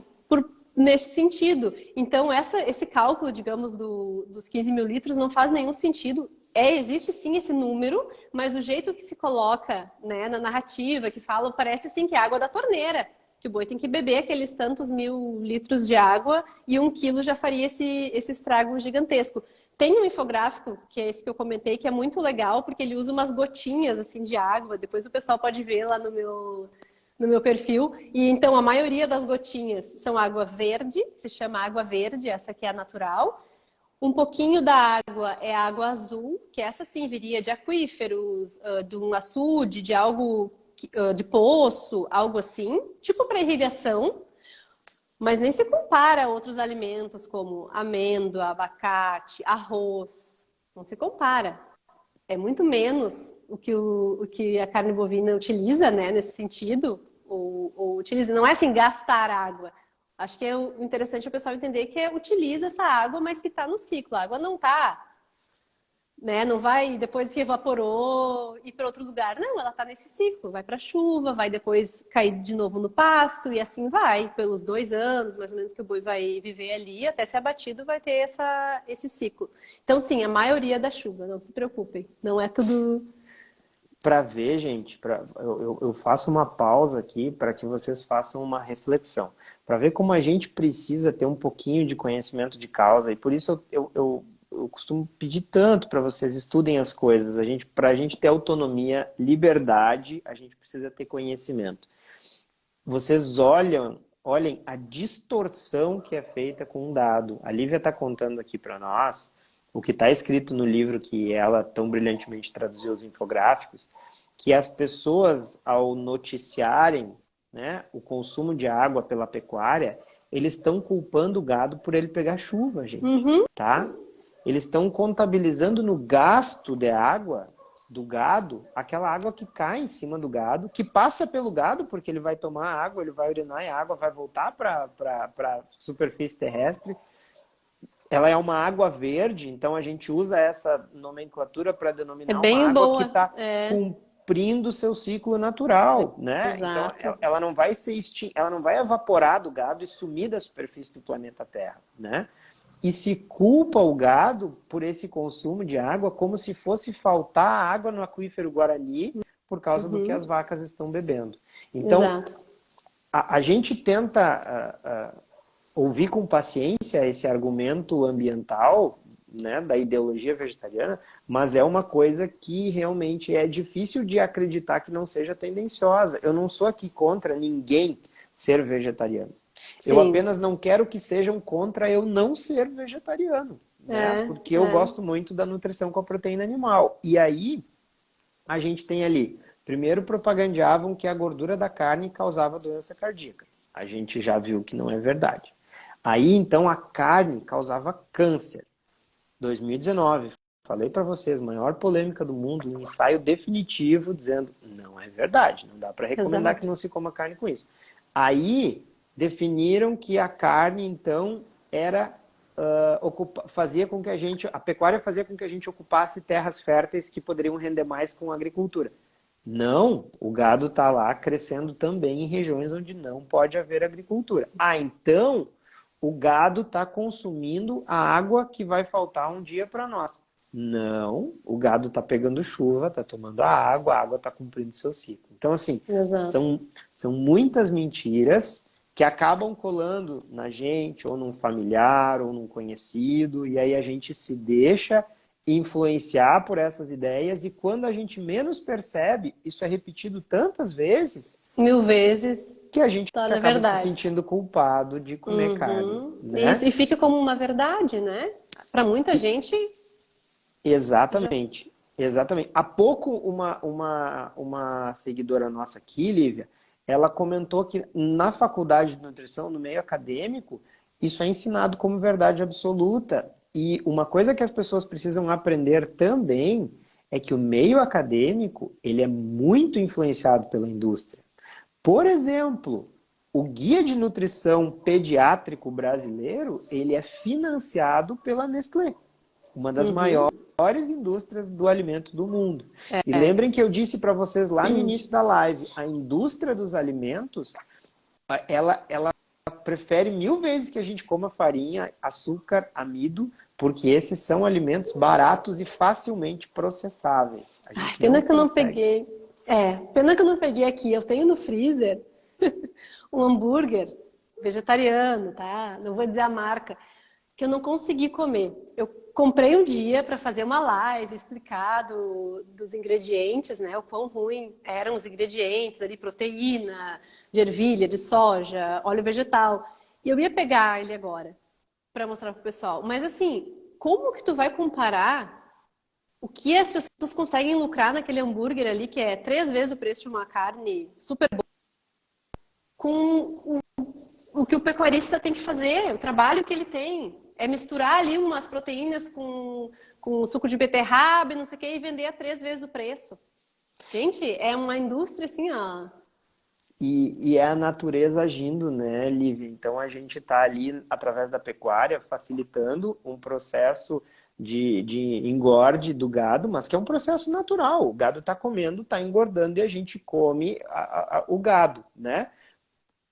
nesse sentido. Então, esse cálculo, digamos, dos 15 mil litros não faz nenhum sentido. Existe sim esse número, mas o jeito que se coloca, né, na narrativa, que fala, parece sim que é água da torneira, que o boi tem que beber aqueles tantos mil litros de água e 1 quilo já faria esse estrago gigantesco. Tem um infográfico, que é esse que eu comentei, que é muito legal, porque ele usa umas gotinhas assim de água, depois o pessoal pode ver lá no meu perfil. E então a maioria das gotinhas são água verde, se chama água verde, essa aqui é a natural. Um pouquinho da água é água azul, que essa sim viria de aquíferos, de um açude, de algo de poço, algo assim, tipo para irrigação, mas nem se compara a outros alimentos como amêndoa, abacate, arroz. Não se compara. É muito menos o que a carne bovina utiliza, né, nesse sentido, ou utiliza. Não é assim, gastar água. Acho que é interessante o pessoal entender que utiliza essa água, mas que está no ciclo. A água não está, né, não vai, depois que evaporou, ir para outro lugar. Não, ela está nesse ciclo. Vai para a chuva, vai depois cair de novo no pasto, e assim vai. Pelos 2 anos, mais ou menos, que o boi vai viver ali, até ser abatido, vai ter esse ciclo. Então, sim, a maioria da chuva, não se preocupem. Não é tudo... Para ver, gente, eu faço uma pausa aqui para que vocês façam uma reflexão. Para ver como a gente precisa ter um pouquinho de conhecimento de causa. E por isso eu costumo pedir tanto para vocês estudem as coisas. Para a gente ter autonomia, liberdade, a gente precisa ter conhecimento. Vocês olhem a distorção que é feita com um dado. A Lívia está contando aqui para nós o que está escrito no livro que ela tão brilhantemente traduziu os infográficos, que as pessoas, ao noticiarem, né, o consumo de água pela pecuária, eles estão culpando o gado por ele pegar chuva, gente. Uhum. Tá? Eles estão contabilizando no gasto de água do gado, aquela água que cai em cima do gado, que passa pelo gado, porque ele vai tomar água, ele vai urinar e a água vai voltar para a superfície terrestre. Ela é uma água verde, então a gente usa essa nomenclatura para É denominar uma bem água que boa. está cumprindo o seu ciclo natural, né? Exato. Então ela não vai ela não vai evaporar do gado e sumir da superfície do planeta Terra, né? E se culpa o gado por esse consumo de água como se fosse faltar água no aquífero Guarani por causa do que as vacas estão bebendo. Então, Exato. a gente tenta ouvir com paciência esse argumento ambiental, né, da ideologia vegetariana, mas é uma coisa que realmente é difícil de acreditar que não seja tendenciosa. Eu não sou aqui contra ninguém ser vegetariano. Sim. Eu apenas não quero que sejam contra eu não ser vegetariano, né? Porque eu gosto muito da nutrição com a proteína animal. E aí, a gente tem ali, primeiro propagandeavam que a gordura da carne causava doença cardíaca. A gente já viu que não é verdade. Aí, então, a carne causava câncer. 2019, falei para vocês, maior polêmica do mundo, um ensaio definitivo dizendo, não é verdade, não dá para recomendar que não se coma carne com isso. Aí, definiram que a carne, então, era fazia com que a pecuária fazia com que a gente ocupasse terras férteis que poderiam render mais com a agricultura. Não, o gado está lá crescendo também em regiões onde não pode haver agricultura. Então, o gado está consumindo a água que vai faltar um dia para nós. Não, o gado está pegando chuva, está tomando a água está cumprindo seu ciclo. Então, assim, Exato. são muitas mentiras que acabam colando na gente, ou num familiar, ou num conhecido, e aí a gente se deixa influenciar por essas ideias, e quando a gente menos percebe, isso é repetido tantas vezes, 1000 vezes que a gente torna acaba se verdade. sentindo culpado de comer carne, Isso, né? e fica como uma verdade, né? Para muita E, gente, já. exatamente, exatamente. Há pouco uma seguidora nossa aqui, Lívia, ela comentou que na faculdade de nutrição, no meio acadêmico, isso é ensinado como verdade absoluta. E uma coisa que as pessoas precisam aprender também é que o meio acadêmico, ele é muito influenciado pela indústria. Por exemplo, o Guia de Nutrição Pediátrico Brasileiro, ele é financiado pela Nestlé, uma das Uhum. maiores indústrias do alimento do mundo. E É. lembrem que eu disse para vocês lá no início da live, a indústria dos alimentos, ela prefere 1000 vezes que a gente coma farinha, açúcar, amido, porque esses são alimentos baratos e facilmente processáveis. A Ai, gente pena não que eu não consegue. peguei. Pena que eu não peguei aqui. Eu tenho no freezer um hambúrguer vegetariano, tá? Não vou dizer a marca, que eu não consegui comer. Eu comprei um dia para fazer uma live, explicar dos ingredientes, né? O quão ruim eram os ingredientes ali, proteína, de ervilha, de soja, óleo vegetal. E eu ia pegar ele agora para mostrar pro pessoal. Mas assim, como que tu vai comparar o que as pessoas conseguem lucrar naquele hambúrguer ali, que é 3 vezes o preço de uma carne super boa, com o que o pecuarista tem que fazer, o trabalho que ele tem? É misturar ali umas proteínas com suco de beterraba, e não sei o que, e vender a 3 vezes o preço. Gente, é uma indústria assim, ó. E é a natureza agindo, né, Lívia? Então a gente está ali, através da pecuária, facilitando um processo de engorde do gado, mas que é um processo natural. O gado está comendo, está engordando e a gente come o gado, né?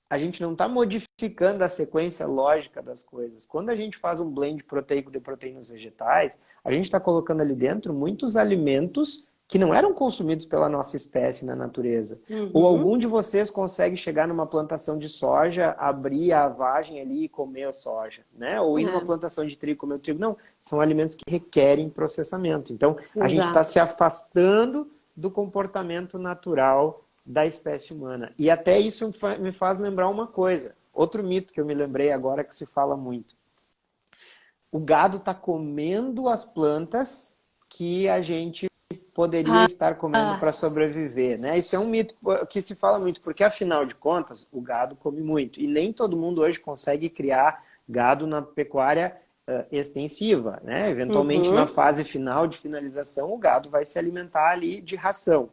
A gente não está modificando a sequência lógica das coisas. Quando a gente faz um blend proteico de proteínas vegetais, a gente está colocando ali dentro muitos alimentos que não eram consumidos pela nossa espécie na natureza. Ou algum Uhum. de vocês consegue chegar numa plantação de soja, abrir a vagem ali e comer a soja, né? Ou ir numa É, plantação de trigo e comer o trigo. Não, são alimentos que requerem processamento. Então, a gente está se exato. afastando do comportamento natural da espécie humana. E até isso me faz lembrar uma coisa. Outro mito que eu me lembrei agora que se fala muito. O gado está comendo as plantas que a gente poderia Ah, estar comendo ah, para sobreviver, né? Isso é um mito que se fala muito, porque afinal de contas, o gado come muito. E nem todo mundo hoje consegue criar gado na pecuária extensiva, né? Eventualmente, na uhum. fase final de finalização, o gado vai se alimentar ali de ração.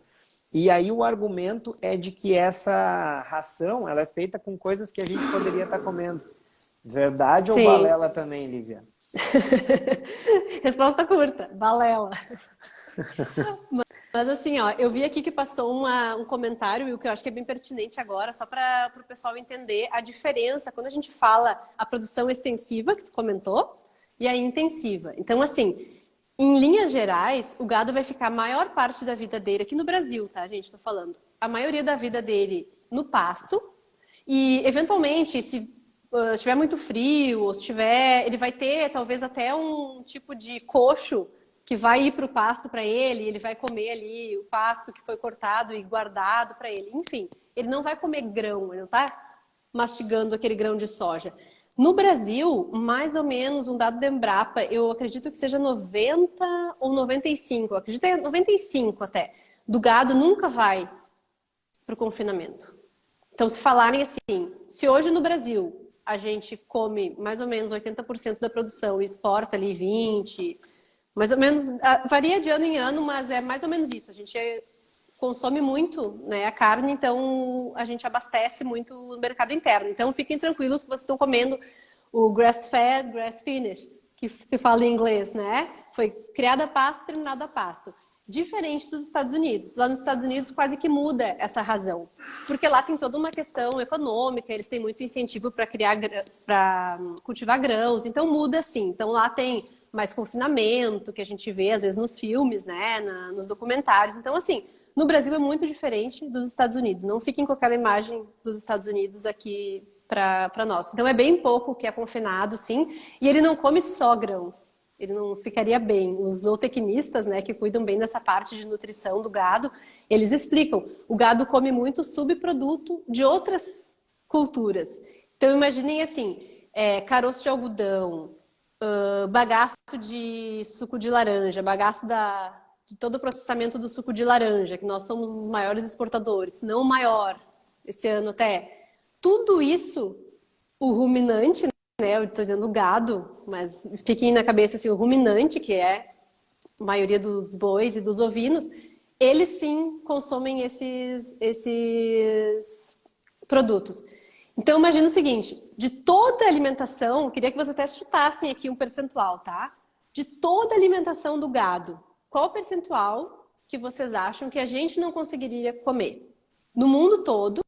E aí o argumento é de que essa ração ela é feita com coisas que a gente poderia estar comendo. Verdade ou Sim. balela também, Lívia? Resposta curta, balela. Mas assim, ó, eu vi aqui que passou um comentário, e o que eu acho que é bem pertinente agora, só para o pessoal entender a diferença quando a gente fala a produção extensiva, que tu comentou, e a intensiva. Então, assim, em linhas gerais, o gado vai ficar a maior parte da vida dele, aqui no Brasil, tá, gente? Tô falando. A maioria da vida dele no pasto, e eventualmente, se estiver muito frio, ou se tiver, ele vai ter talvez até um tipo de coxo que vai ir para o pasto para ele, ele vai comer ali o pasto que foi cortado e guardado para ele. Enfim, ele não vai comer grão, ele não está mastigando aquele grão de soja. No Brasil, mais ou menos, um dado da Embrapa, eu acredito que seja 90 ou 95, eu acredito que é 95 até, do gado nunca vai para o confinamento. Então, se falarem assim, se hoje no Brasil a gente come mais ou menos 80% da produção e exporta ali 20%, mais ou menos, varia de ano em ano, mas é mais ou menos isso. A gente consome muito, né, a carne, então a gente abastece muito no mercado interno. Então, fiquem tranquilos que vocês estão comendo o grass-fed, grass-finished, que se fala em inglês, né? Foi criado a pasto, terminado a pasto. diferente dos Estados Unidos. Lá nos Estados Unidos quase que muda essa razão, porque lá tem toda uma questão econômica, eles têm muito incentivo para para cultivar grãos, então muda sim. Então lá tem mais confinamento, que a gente vê às vezes nos filmes, né, nos documentários. Então assim, no Brasil é muito diferente dos Estados Unidos. Não fiquem com aquela imagem dos Estados Unidos aqui para nós. Então é bem pouco que é confinado, sim, e ele não come só grãos. Ele não ficaria bem. Os zootecnistas, né, que cuidam bem dessa parte de nutrição do gado, eles explicam. O gado come muito subproduto de outras culturas. Então imaginem assim, caroço de algodão, bagaço de suco de laranja, bagaço de todo o processamento do suco de laranja, que nós somos os maiores exportadores, se não o maior, esse ano até. Tudo isso, o ruminante, né, eu estou dizendo gado, mas fiquem na cabeça assim, o ruminante, que é a maioria dos bois e dos ovinos, eles sim consomem esses produtos. Então imagina o seguinte, de toda a alimentação, eu queria que vocês até chutassem aqui um percentual, tá? De toda a alimentação do gado, qual o percentual que vocês acham que a gente não conseguiria comer? No mundo todo,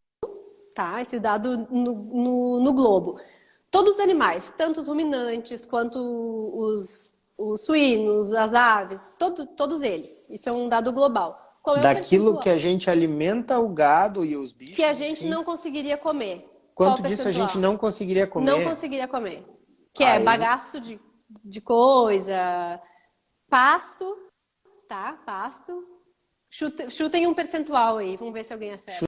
tá? Esse dado no globo. Todos os animais, tanto os ruminantes quanto os suínos, as aves, todos eles. Isso é um dado global. Qual é o Daquilo percentual que a gente alimenta o gado e os bichos, que a gente enfim, não conseguiria comer? Qual o quanto disso a gente percentual? não conseguiria Não comer? conseguiria comer. Que é Eu bagaço de coisa, pasto, tá? Pasto. Chutem um percentual aí, vamos ver se alguém acerta.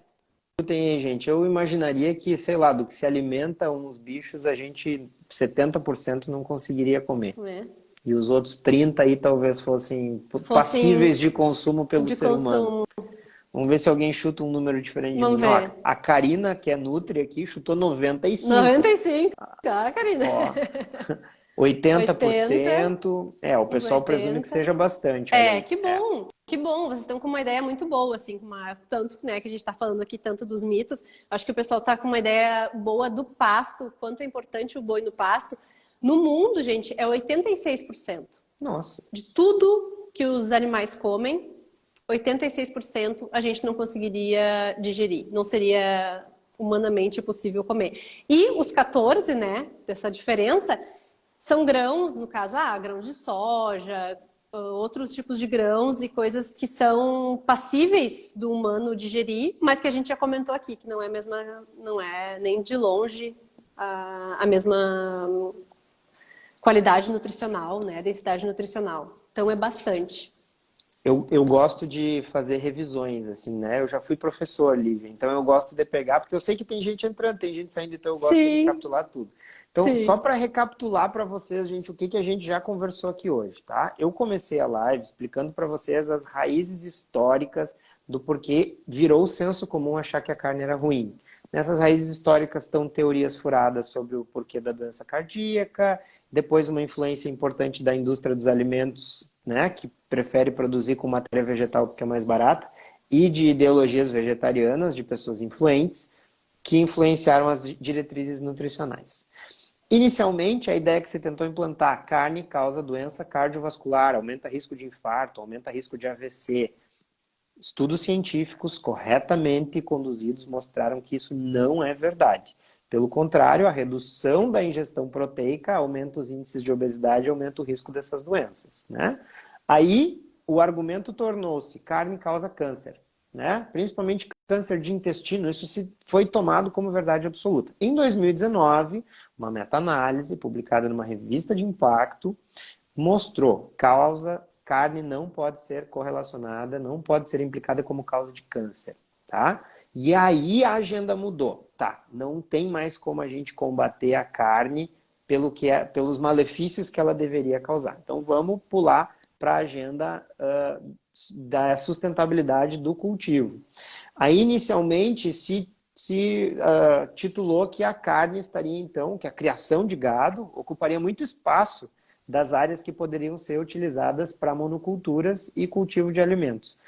Tem aí, gente. Eu imaginaria que, sei lá, do que se alimenta uns bichos, a gente 70% não conseguiria comer. É. E os outros 30 aí talvez fossem Fossem passíveis de consumo pelo de ser humano. consumo. Vamos ver se alguém chuta um número diferente de Vamos mim. Ó, ver. a Karina, que é Nutri aqui, chutou 95. 95. Tá, Karina. Ó, 80, 80%. O uns pessoal presume que 80. seja bastante. Olha aí. Que bom. Que bom, vocês estão com uma ideia muito boa, assim, tanto, né, que a gente está falando aqui tanto dos mitos. Acho que o pessoal está com uma ideia boa do pasto, quanto é importante o boi no pasto. No mundo, gente, é 86%. Nossa. De tudo que os animais comem, 86% a gente não conseguiria digerir. Não seria humanamente possível comer. E os 14, né, dessa diferença, são grãos, no caso, grãos de soja, outros tipos de grãos e coisas que são passíveis do humano digerir, mas que a gente já comentou aqui, que não é nem de longe a mesma qualidade nutricional, né, densidade nutricional. Então é bastante. Eu gosto de fazer revisões, assim, né? Eu já fui professor, Lívia, então eu gosto de pegar, porque eu sei que tem gente entrando, tem gente saindo, então eu gosto de recapitular tudo. Então, Sim. só para recapitular para vocês, gente, o que a gente já conversou aqui hoje, tá? Eu comecei a live explicando para vocês as raízes históricas do porquê virou senso comum achar que a carne era ruim. Nessas raízes históricas estão teorias furadas sobre o porquê da doença cardíaca, depois uma influência importante da indústria dos alimentos, né, que prefere produzir com matéria vegetal porque é mais barata, e de ideologias vegetarianas de pessoas influentes que influenciaram as diretrizes nutricionais. Inicialmente, a ideia que se tentou implantar, a carne causa doença cardiovascular, aumenta risco de infarto, aumenta risco de AVC. Estudos científicos corretamente conduzidos mostraram que isso não é verdade. Pelo contrário, a redução da ingestão proteica aumenta os índices de obesidade e aumenta o risco dessas doenças, né? Aí, o argumento tornou-se carne causa câncer, né? Principalmente câncer de intestino, isso foi tomado como verdade absoluta. Em 2019, uma meta-análise publicada numa revista de impacto mostrou carne não pode ser correlacionada, não pode ser implicada como causa de câncer, tá? E aí a agenda mudou, tá? Não tem mais como a gente combater a carne pelos malefícios que ela deveria causar. Então vamos pular para a agenda da sustentabilidade do cultivo. Aí inicialmente se titulou que a carne estaria então, que a criação de gado ocuparia muito espaço das áreas que poderiam ser utilizadas para monoculturas e cultivo de alimentos.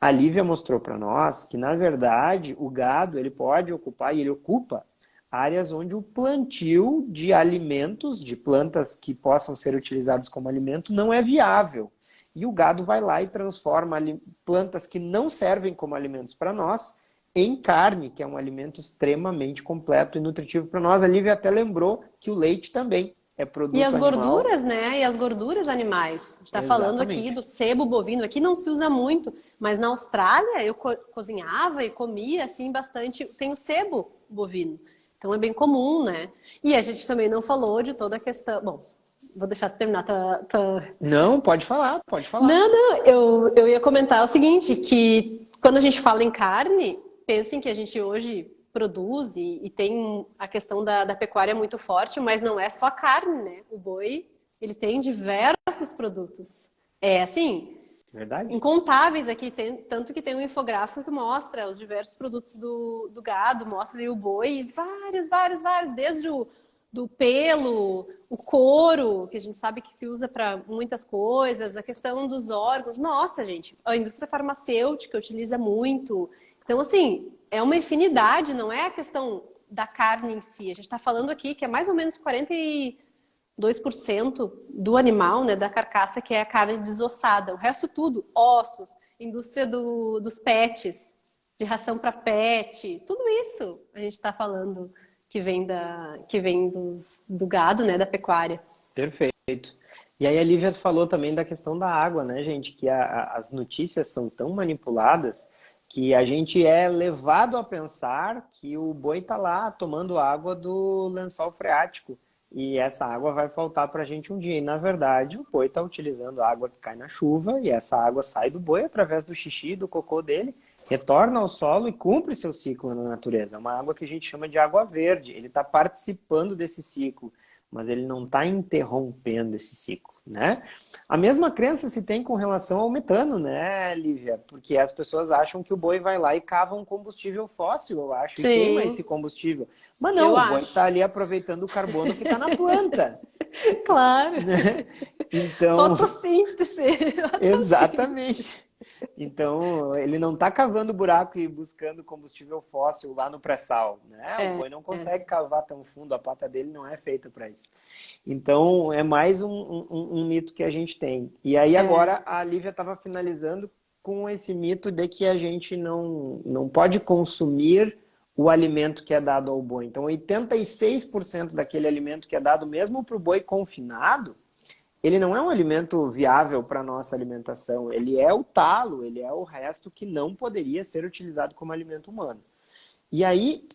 A Lívia mostrou para nós que, na verdade, o gado ele pode ocupar, e ele ocupa, áreas onde o plantio de alimentos, de plantas que possam ser utilizadas como alimento, não é viável. E o gado vai lá e transforma plantas que não servem como alimentos para nós em carne, que é um alimento extremamente completo e nutritivo para nós. A Lívia até lembrou que o leite também é E produto as animal. gorduras, né? E as gorduras animais. A gente está falando aqui Exatamente. do sebo bovino. Aqui não se usa muito, mas na Austrália eu cozinhava e comia assim bastante. Tem o sebo bovino. Então é bem comum, né? E a gente também não falou de toda a questão. Bom, vou deixar tu terminar. Não, pode falar, pode falar. Não, eu ia comentar o seguinte, que quando a gente fala em carne, pensem que a gente hoje produz e tem a questão da pecuária muito forte, mas não é só a carne, né? O boi, ele tem diversos produtos. É assim, Verdade? incontáveis aqui, tanto que tem um infográfico que mostra os diversos produtos do gado, mostra ali o boi, vários, desde o do pelo, o couro, que a gente sabe que se usa para muitas coisas, a questão dos órgãos. Nossa, gente, a indústria farmacêutica utiliza muito. Então, assim, é uma infinidade, não é a questão da carne em si. A gente está falando aqui que é mais ou menos 42% do animal, né, da carcaça, que é a carne desossada. O resto tudo, ossos, indústria dos pets, de ração para pet, tudo isso a gente está falando que vem do gado, né, da pecuária. Perfeito. E aí a Lívia falou também da questão da água, né, gente? Que as notícias são tão manipuladas que a gente é levado a pensar que o boi está lá tomando água do lençol freático e essa água vai faltar para a gente um dia. E na verdade o boi está utilizando a água que cai na chuva e essa água sai do boi através do xixi, do cocô dele, retorna ao solo e cumpre seu ciclo na natureza. É uma água que a gente chama de água verde. Ele está participando desse ciclo, mas ele não está interrompendo esse ciclo, né? A mesma crença se tem com relação ao metano, né, Lívia? Porque as pessoas acham que o boi vai lá e cava um combustível fóssil, eu acho, e queima Sim, esse combustível. Mas não, eu o boi acho. está ali aproveitando o carbono que está na planta, Claro. né? Então, Fotossíntese. Fotossíntese. exatamente. Então, ele não está cavando buraco e buscando combustível fóssil lá no pré-sal, né? O É, boi não é, consegue cavar tão fundo, a pata dele não é feita para isso. Então, é mais um mito que a gente tem. E aí, é. agora, a Lívia estava finalizando com esse mito de que a gente não pode consumir o alimento que é dado ao boi. Então, 86% daquele alimento que é dado mesmo para o boi confinado, ele não é um alimento viável para a nossa alimentação. Ele é o talo, ele é o resto que não poderia ser utilizado como alimento humano. E aí,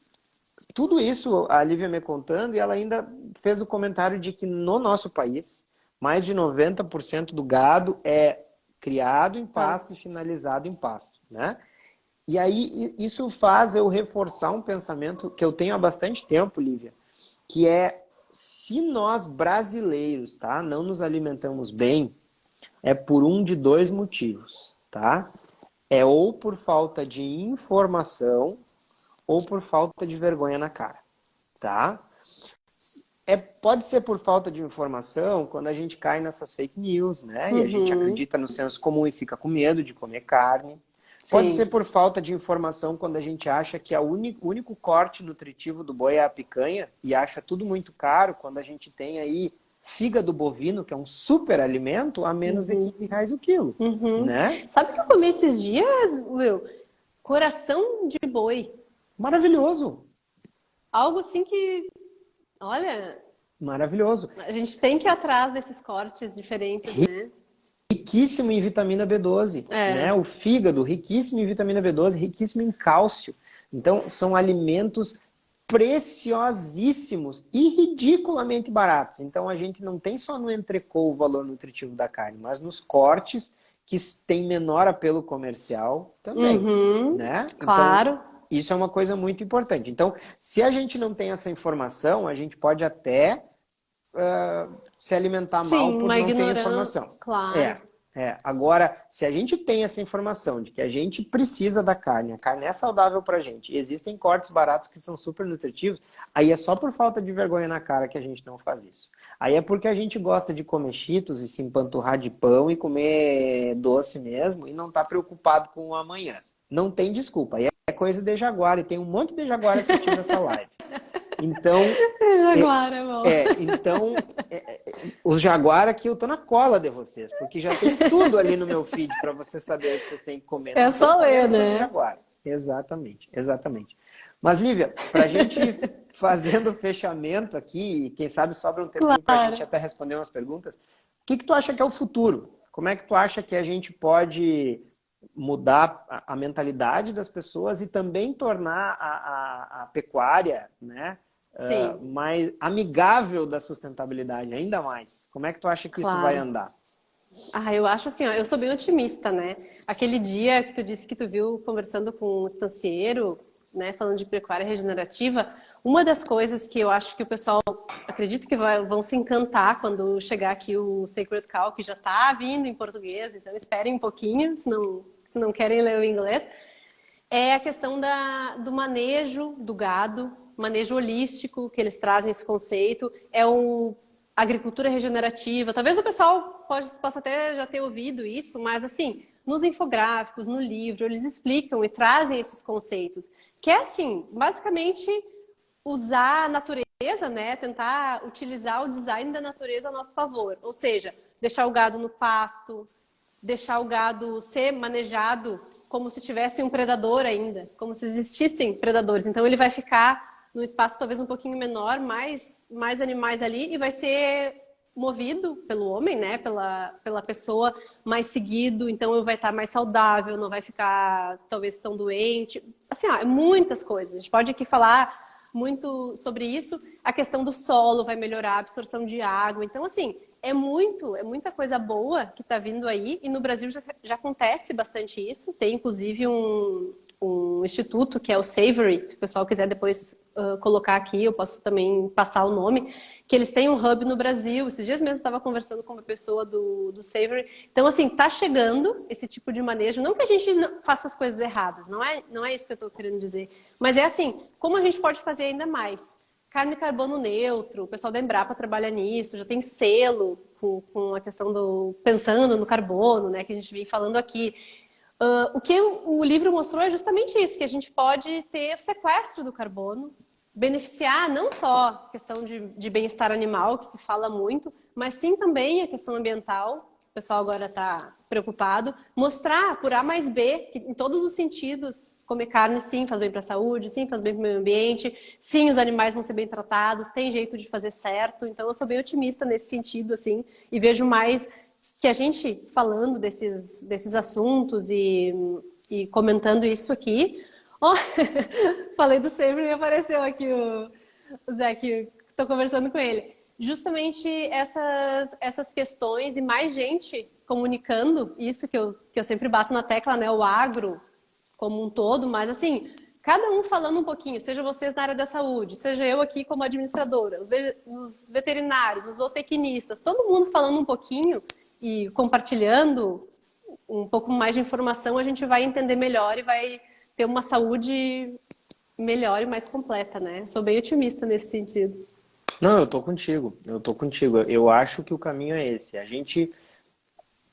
tudo isso a Lívia me contando, e ela ainda fez o comentário de que no nosso país, mais de 90% do gado é criado em pasto e finalizado em pasto, né? E aí, isso faz eu reforçar um pensamento que eu tenho há bastante tempo, Lívia, que é, se nós brasileiros, tá, não nos alimentamos bem, é por um de dois motivos, tá? É ou por falta de informação ou por falta de vergonha na cara, tá? Pode ser por falta de informação quando a gente cai nessas fake news, né? E a gente Uhum, acredita no senso comum e fica com medo de comer carne. Pode ser sim. por falta de informação quando a gente acha que o único corte nutritivo do boi é a picanha e acha tudo muito caro quando a gente tem aí fígado bovino, que é um super alimento, a menos de Uhum, R$ 15 o quilo, uhum. né? Sabe o que eu comi esses dias, Will? Coração de boi. Maravilhoso, Algo assim que, olha, maravilhoso. a gente tem que ir atrás desses cortes diferentes, né? Riquíssimo em vitamina B12, né? É. O fígado, riquíssimo em vitamina B12, riquíssimo em cálcio. Então, são alimentos preciosíssimos e ridiculamente baratos. Então, a gente não tem só no entrecô o valor nutritivo da carne, mas nos cortes que têm menor apelo comercial também, Uhum, né? Então, claro. isso é uma coisa muito importante. Então, se a gente não tem essa informação, a gente pode até se alimentar mal Sim, por uma não ter ignorância. informação. Claro. É, Agora, se a gente tem essa informação de que a gente precisa da carne, a carne é saudável pra gente, e existem cortes baratos que são super nutritivos, aí é só por falta de vergonha na cara que a gente não faz isso. Aí é porque a gente gosta de comer Cheetos e se empanturrar de pão e comer doce mesmo e não tá preocupado com o amanhã. Não tem desculpa. Aí é coisa de jaguar, e tem um monte de jaguar assistindo essa live. Então, Jaguar é bom. então, os Jaguar aqui eu tô na cola de vocês, porque já tem tudo ali no meu feed para você saber o que vocês têm que comer. É Não tô só ler, falando sobre né? Jaguar. Exatamente, exatamente. Mas, Lívia, para a gente ir fazendo o fechamento aqui, e quem sabe sobra um tempinho para a gente Claro. até responder umas perguntas, o que tu acha que é o futuro? Como é que tu acha que a gente pode mudar a mentalidade das pessoas e também tornar a pecuária, né, Sim, mais amigável da sustentabilidade, ainda mais? Como é que tu acha que isso vai claro. andar? Ah, eu acho assim, ó, eu sou bem otimista, né? Aquele dia que tu disse que tu viu conversando com um estancieiro, né, falando de pecuária regenerativa, uma das coisas que eu acho que o pessoal, acredito que vão se encantar quando chegar aqui o Sacred Cow, que já está vindo em português, então esperem um pouquinho, se não querem ler o inglês, é a questão do manejo do gado, manejo holístico, que eles trazem esse conceito, é o agricultura regenerativa. Talvez o pessoal possa até já ter ouvido isso, mas assim, nos infográficos, no livro, eles explicam e trazem esses conceitos, que é assim, basicamente usar a natureza, né, tentar utilizar o design da natureza a nosso favor, ou seja, deixar o gado no pasto, deixar o gado ser manejado como se tivesse um predador ainda, como se existissem predadores. Então ele vai ficar num espaço talvez um pouquinho menor, mais animais ali e vai ser movido pelo homem, né, pela pessoa mais seguido, então ele vai estar mais saudável, não vai ficar talvez tão doente. Assim, ó, é muitas coisas. A gente pode aqui falar muito sobre isso. A questão do solo vai melhorar, a absorção de água. Então, assim, é muita coisa boa que está vindo aí. E no Brasil já acontece bastante isso. Tem, inclusive, um instituto que é o Savory. Se o pessoal quiser depois colocar aqui, eu posso também passar o nome. Que eles têm um hub no Brasil. Esses dias mesmo eu estava conversando com uma pessoa do Savory. Então, assim, tá chegando esse tipo de manejo. Não que a gente faça as coisas erradas, não é isso que eu estou querendo dizer. Mas é assim, como a gente pode fazer ainda mais? Carne carbono neutro, o pessoal da Embrapa trabalha nisso, já tem selo com a questão do pensando no carbono, né, que a gente vem falando aqui. O que o livro mostrou é justamente isso, que a gente pode ter o sequestro do carbono, beneficiar não só a questão de bem-estar animal, que se fala muito, mas sim também a questão ambiental. O pessoal agora está preocupado. Mostrar por A mais B, que em todos os sentidos, comer carne sim faz bem para a saúde, sim faz bem para o meio ambiente, sim os animais vão ser bem tratados, tem jeito de fazer certo. Então eu sou bem otimista nesse sentido, assim, e vejo mais que a gente falando desses assuntos e comentando isso aqui. Oh, falei do sempre e apareceu aqui o Zé, que estou conversando com ele. Justamente essas questões e mais gente comunicando isso que eu sempre bato na tecla, né? O agro como um todo, mas assim, cada um falando um pouquinho, seja vocês na área da saúde, seja eu aqui como administradora, os veterinários, os zootecnistas, todo mundo falando um pouquinho e compartilhando um pouco mais de informação, a gente vai entender melhor e vai ter uma saúde melhor e mais completa, né? Sou bem otimista nesse sentido. Não, eu tô contigo, eu tô contigo. Eu acho que o caminho é esse. A gente,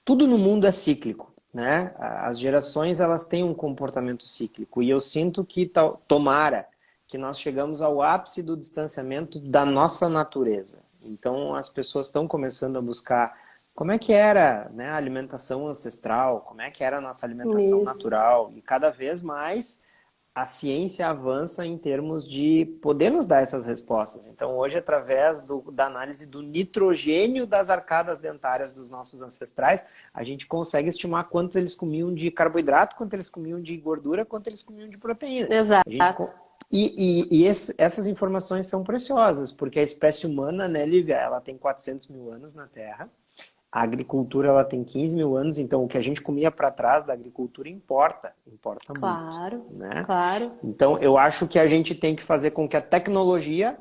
tudo no mundo é cíclico, né? As gerações elas têm um comportamento cíclico e eu sinto que tomara que nós chegamos ao ápice do distanciamento da nossa natureza. Então as pessoas estão começando a buscar como é que era, né, a alimentação ancestral, como é que era a nossa alimentação Isso. natural e cada vez mais a ciência avança em termos de poder nos dar essas respostas. Então, hoje, através da análise do nitrogênio das arcadas dentárias dos nossos ancestrais, a gente consegue estimar quantos eles comiam de carboidrato, quanto eles comiam de gordura, quanto eles comiam de proteína. A gente, Exato. essas informações são preciosas, porque a espécie humana, né, Lívia, ela tem 400 mil anos na Terra. A agricultura ela tem 15 mil anos, então o que a gente comia para trás da agricultura importa muito, Claro, né? claro. Então eu acho que a gente tem que fazer com que a tecnologia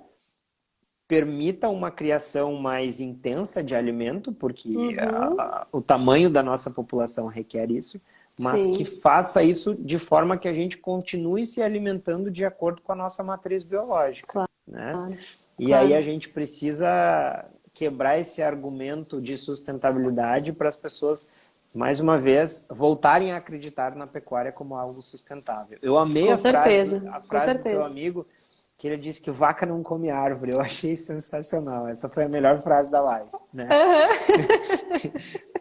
permita uma criação mais intensa de alimento, porque Uhum. o tamanho da nossa população requer isso, mas que Sim, faça isso de forma que a gente continue se alimentando de acordo com a nossa matriz biológica, claro, né? E aí a claro. gente precisa quebrar esse argumento de sustentabilidade para as pessoas, mais uma vez, voltarem a acreditar na pecuária como algo sustentável. Eu amei Com certeza, a com frase do teu certeza. amigo que ele disse que vaca não come árvore. Eu achei sensacional. Essa foi a melhor frase da live, né?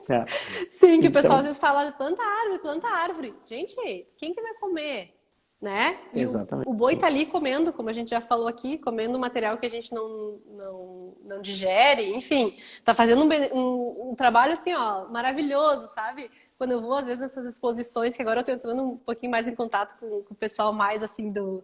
Tá. Sim, que o pessoal Então, às vezes fala, planta árvore, planta árvore. Gente, quem que vai comer? Né? E exatamente. o boi tá ali comendo, como a gente já falou aqui, comendo material que a gente não digere, enfim, tá fazendo um trabalho assim, ó, maravilhoso, sabe? Quando eu vou, às vezes, nessas exposições, que agora eu tô entrando um pouquinho mais em contato com o pessoal mais assim do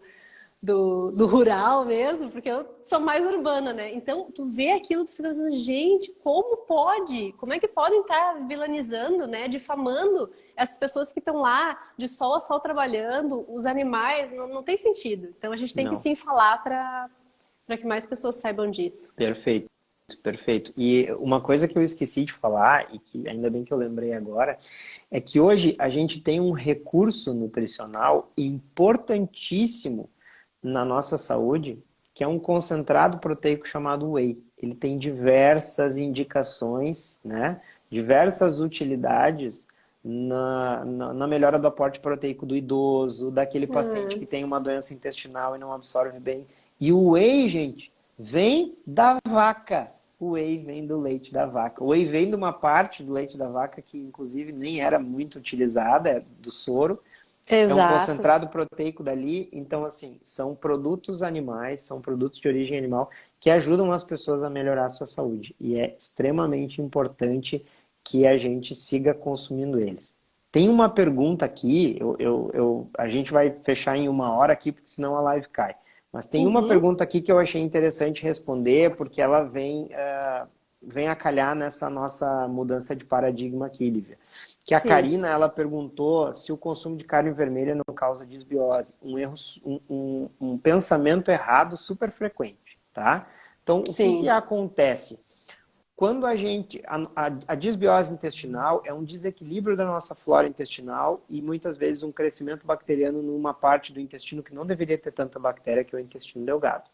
rural mesmo, porque eu sou mais urbana, né? Então, tu vê aquilo, tu fica pensando, gente, como pode? Como é que podem estar vilanizando, né? Difamando essas pessoas que estão lá de sol a sol trabalhando, os animais, não tem sentido. Então, a gente tem que Não, sim falar para que mais pessoas saibam disso. perfeito, perfeito. E uma coisa que eu esqueci de falar, e que ainda bem que eu lembrei agora, é que hoje a gente tem um recurso nutricional importantíssimo na nossa saúde, que é um concentrado proteico chamado whey. Ele tem diversas indicações, né? Diversas utilidades na melhora do aporte proteico do idoso, daquele paciente que tem uma doença intestinal e não absorve bem. E o whey, gente, vem da vaca. O whey vem do leite da vaca. O whey vem de uma parte do leite da vaca que, inclusive, nem era muito utilizada, é do soro. É um Exato. concentrado proteico dali. Então, assim, são produtos animais, são produtos de origem animal que ajudam as pessoas a melhorar a sua saúde. E é extremamente importante que a gente siga consumindo eles. Tem uma pergunta aqui, a gente vai fechar em 1 hora aqui, porque senão a live cai. Mas tem uma Uhum. pergunta aqui que eu achei interessante responder, porque ela vem a calhar nessa nossa mudança de paradigma aqui, Lívia. Que a Sim. Karina, ela perguntou se o consumo de carne vermelha não causa disbiose. Um erro, um pensamento errado super frequente, tá? Então, o que que Sim. acontece? Quando a disbiose intestinal é um desequilíbrio da nossa flora intestinal e muitas vezes um crescimento bacteriano numa parte do intestino que não deveria ter tanta bactéria, que é o intestino delgado.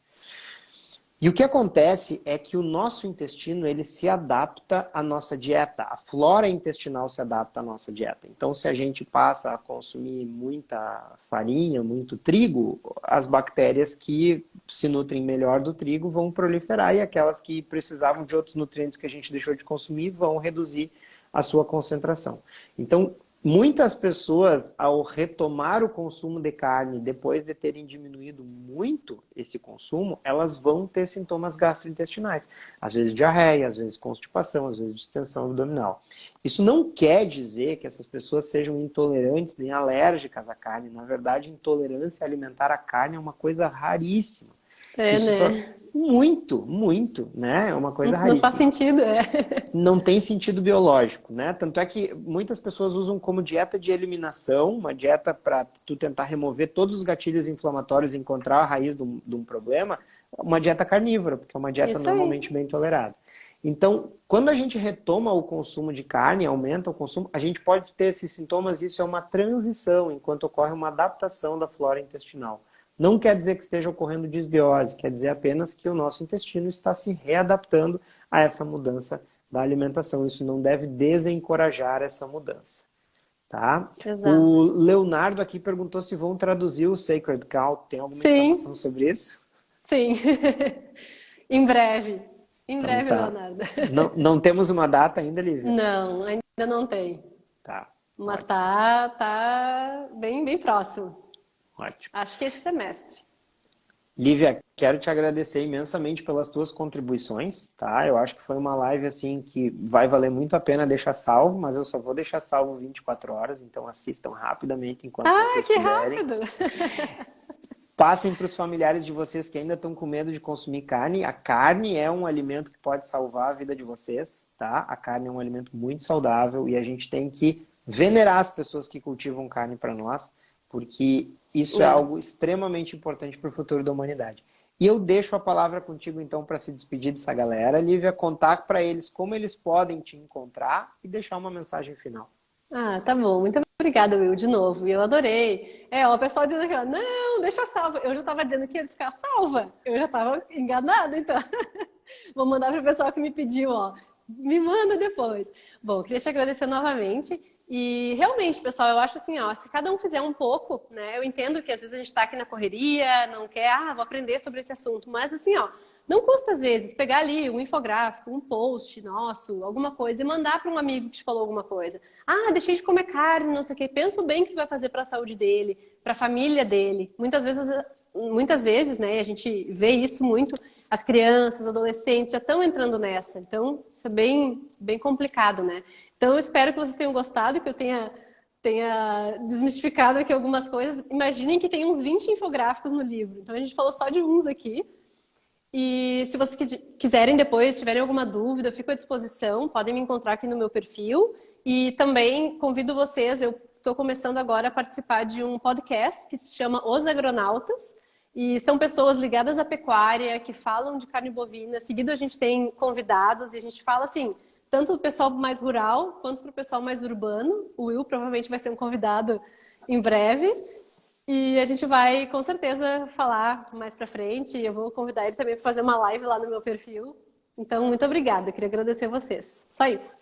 E o que acontece é que o nosso intestino ele se adapta à nossa dieta, a flora intestinal se adapta à nossa dieta. Então, se a gente passa a consumir muita farinha, muito trigo, as bactérias que se nutrem melhor do trigo vão proliferar e aquelas que precisavam de outros nutrientes que a gente deixou de consumir vão reduzir a sua concentração. Então, muitas pessoas, ao retomar o consumo de carne, depois de terem diminuído muito esse consumo, elas vão ter sintomas gastrointestinais. Às vezes diarreia, às vezes constipação, às vezes distensão abdominal. Isso não quer dizer que essas pessoas sejam intolerantes nem alérgicas à carne. Na verdade, intolerância alimentar à carne é uma coisa raríssima. É, Isso só... né? Muito, muito, né? É uma coisa Não faz raríssima. sentido, é. Não tem sentido biológico, né? Tanto é que muitas pessoas usam como dieta de eliminação, uma dieta para tu tentar remover todos os gatilhos inflamatórios e encontrar a raiz de um problema, uma dieta carnívora, porque é uma dieta Isso aí. normalmente bem tolerada. Então, quando a gente retoma o consumo de carne, aumenta o consumo, a gente pode ter esses sintomas, isso é uma transição, enquanto ocorre uma adaptação da flora intestinal. Não quer dizer que esteja ocorrendo disbiose, quer dizer apenas que o nosso intestino está se readaptando a essa mudança da alimentação. Isso não deve desencorajar essa mudança, tá? Exato. O Leonardo aqui perguntou se vão traduzir o Sacred Cow. Tem alguma informação Sim, sobre isso? sim. Em breve. Em Então breve, tá. Leonardo. Não temos uma data ainda, Lívia? Não, ainda não tem. Tá, Mas ótimo, tá bem, bem próximo. ótimo. Acho que esse semestre. Lívia, quero te agradecer imensamente pelas tuas contribuições, tá? Eu acho que foi uma live assim que vai valer muito a pena deixar salvo, mas eu só vou deixar salvo 24 horas, então assistam rapidamente enquanto Ah, vocês que puderem. rápido! Passem para os familiares de vocês que ainda estão com medo de consumir carne. A carne é um alimento que pode salvar a vida de vocês, tá? A carne é um alimento muito saudável e a gente tem que venerar as pessoas que cultivam carne para nós, porque isso é É. algo extremamente importante para o futuro da humanidade. E eu deixo a palavra contigo então para se despedir dessa galera, Lívia, contar para eles como eles podem te encontrar e deixar uma mensagem final. Ah, tá bom. Muito obrigada, Will, de novo. Eu adorei. É, o pessoal dizendo aqui, ó, não, deixa salva. Eu já estava dizendo que ia ficar salva. Eu já estava enganada, então. Vou mandar para o pessoal que me pediu, ó. Me manda depois. Bom, queria te agradecer novamente. E realmente, pessoal, eu acho assim, ó, se cada um fizer um pouco, né? Eu entendo que às vezes a gente está aqui na correria, não quer, vou aprender sobre esse assunto, mas assim, ó, não custa às vezes pegar ali um infográfico, um post nosso, alguma coisa e mandar para um amigo que te falou alguma coisa. Deixei de comer carne, não sei o quê. Pensa o bem que vai fazer para a saúde dele, para a família dele. Muitas vezes, né? A gente vê isso muito. As crianças, adolescentes já estão entrando nessa. Então, isso é bem, bem complicado, né? Então, eu espero que vocês tenham gostado, que eu tenha desmistificado aqui algumas coisas. Imaginem que tem uns 20 infográficos no livro. Então, a gente falou só de uns aqui. E se vocês quiserem depois, tiverem alguma dúvida, eu fico à disposição. Podem me encontrar aqui no meu perfil. E também convido vocês, eu estou começando agora a participar de um podcast que se chama Os Agronautas. E são pessoas ligadas à pecuária, que falam de carne bovina. Seguido a gente tem convidados e a gente fala assim, tanto do pessoal mais rural quanto para o pessoal mais urbano. O Will provavelmente vai ser um convidado em breve. E a gente vai, com certeza, falar mais pra frente. Eu vou convidar ele também para fazer uma live lá no meu perfil. Então, muito obrigada. Eu queria agradecer a vocês. Só isso.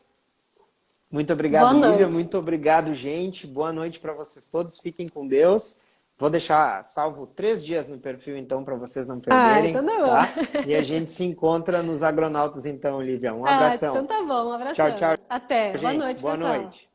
Muito obrigado, Lívia. Muito obrigado, gente. Boa noite para vocês todos. Fiquem com Deus. Vou deixar salvo 3 dias no perfil, então, para vocês não perderem. Então tá bom. Tá? E a gente se encontra nos Agronautas, então, Lívia. Um abração. Então tá bom. Um abração. Tchau, tchau. Até. Gente, Boa noite, boa pessoal. noite.